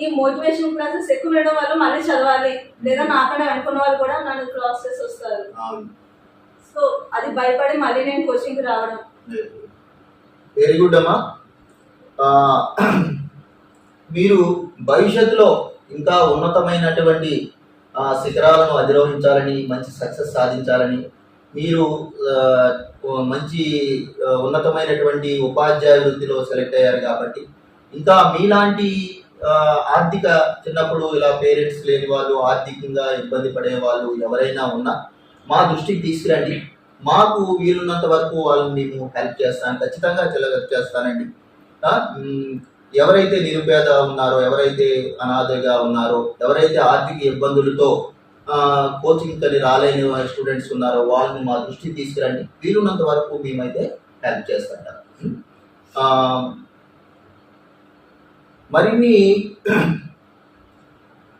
ఈ మోటివేషన్ క్లాసెస్ ఎక్కువ వేయడం వల్ల మళ్ళీ చదవాలి లేదా నాకనే అనుకున్న వాళ్ళు కూడా నన్ను క్రాస్ చేసి వస్తారు. సో అది భయపడి మళ్ళీ నేను కోచింగ్కి రావడం. వెరీ గుడ్ అమ్మా. మీరు భవిష్యత్తులో ఇంకా ఉన్నతమైనటువంటి శిఖరాలను అధిరోహించాలని, మంచి సక్సెస్ సాధించాలని, మీరు మంచి ఉన్నతమైనటువంటి ఉపాధ్యాయ వృత్తిలో సెలెక్ట్ అయ్యారు కాబట్టి, ఇంకా మీలాంటి ఆర్థిక చిన్నప్పుడు ఇలా పేరెంట్స్ లేని వాళ్ళు, ఆర్థికంగా ఇబ్బంది పడే వాళ్ళు ఎవరైనా ఉన్నా మా దృష్టికి తీసుకురండి. మాకు వీలున్నంత వరకు వాళ్ళని మేము హెల్ప్ చేస్తాను, ఖచ్చితంగా హెల్ప్ చేస్తానండి. ఎవరైతే నిరుపేద ఉన్నారో, ఎవరైతే అనాథగా ఉన్నారో, ఎవరైతే ఆర్థిక ఇబ్బందులతో కోచింగ్ అని రాలేని స్టూడెంట్స్ ఉన్నారో వాళ్ళని మా దృష్టికి తీసుకురండి. వీలున్నంత వరకు మేమైతే హెల్ప్ చేస్తాం. మరిన్ని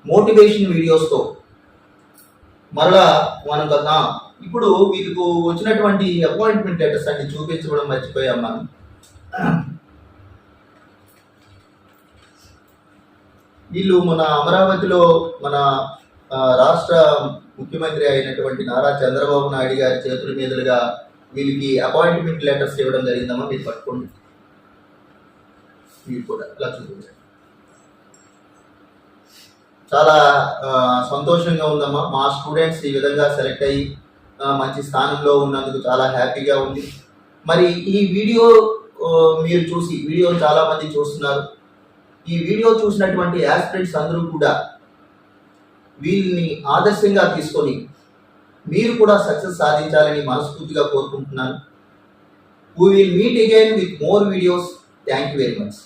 మోటివేషన్ వీడియోస్తో మరలా మనం కదా ఇప్పుడు వీళ్ళకు వచ్చినటువంటి అపాయింట్మెంట్ లెటర్స్ అన్ని చూపించడం మర్చిపోయాం మనం. వీళ్ళు మన అమరావతిలో మన రాష్ట్ర ముఖ్యమంత్రి అయినటువంటి నారా చంద్రబాబు నాయుడు గారి చేతుల మీదుగా వీళ్ళకి అపాయింట్మెంట్ లెటర్స్ ఇవ్వడం జరిగిందమ్మా. మీరు పట్టుకోండి, మీరు కూడా ఇలా చూపించండి. చాలా సంతోషంగా ఉందమ్మా. మా స్టూడెంట్స్ ఈ విధంగా సెలెక్ట్ అయ్యి మంచి స్థానంలో ఉన్నందుకు చాలా హ్యాపీగా ఉంది. మరి ఈ వీడియో మీరు చూసి, వీడియో చాలా మంది చూస్తున్నారు. ఈ వీడియో చూసినటువంటి యాస్పిరెంట్స్ అందరూ కూడా వీళ్ళని ఆదర్శంగా తీసుకొని మీరు కూడా సక్సెస్ సాధించాలని మనస్ఫూర్తిగా కోరుకుంటున్నాను. We will meet again with more videos. Thank you very much.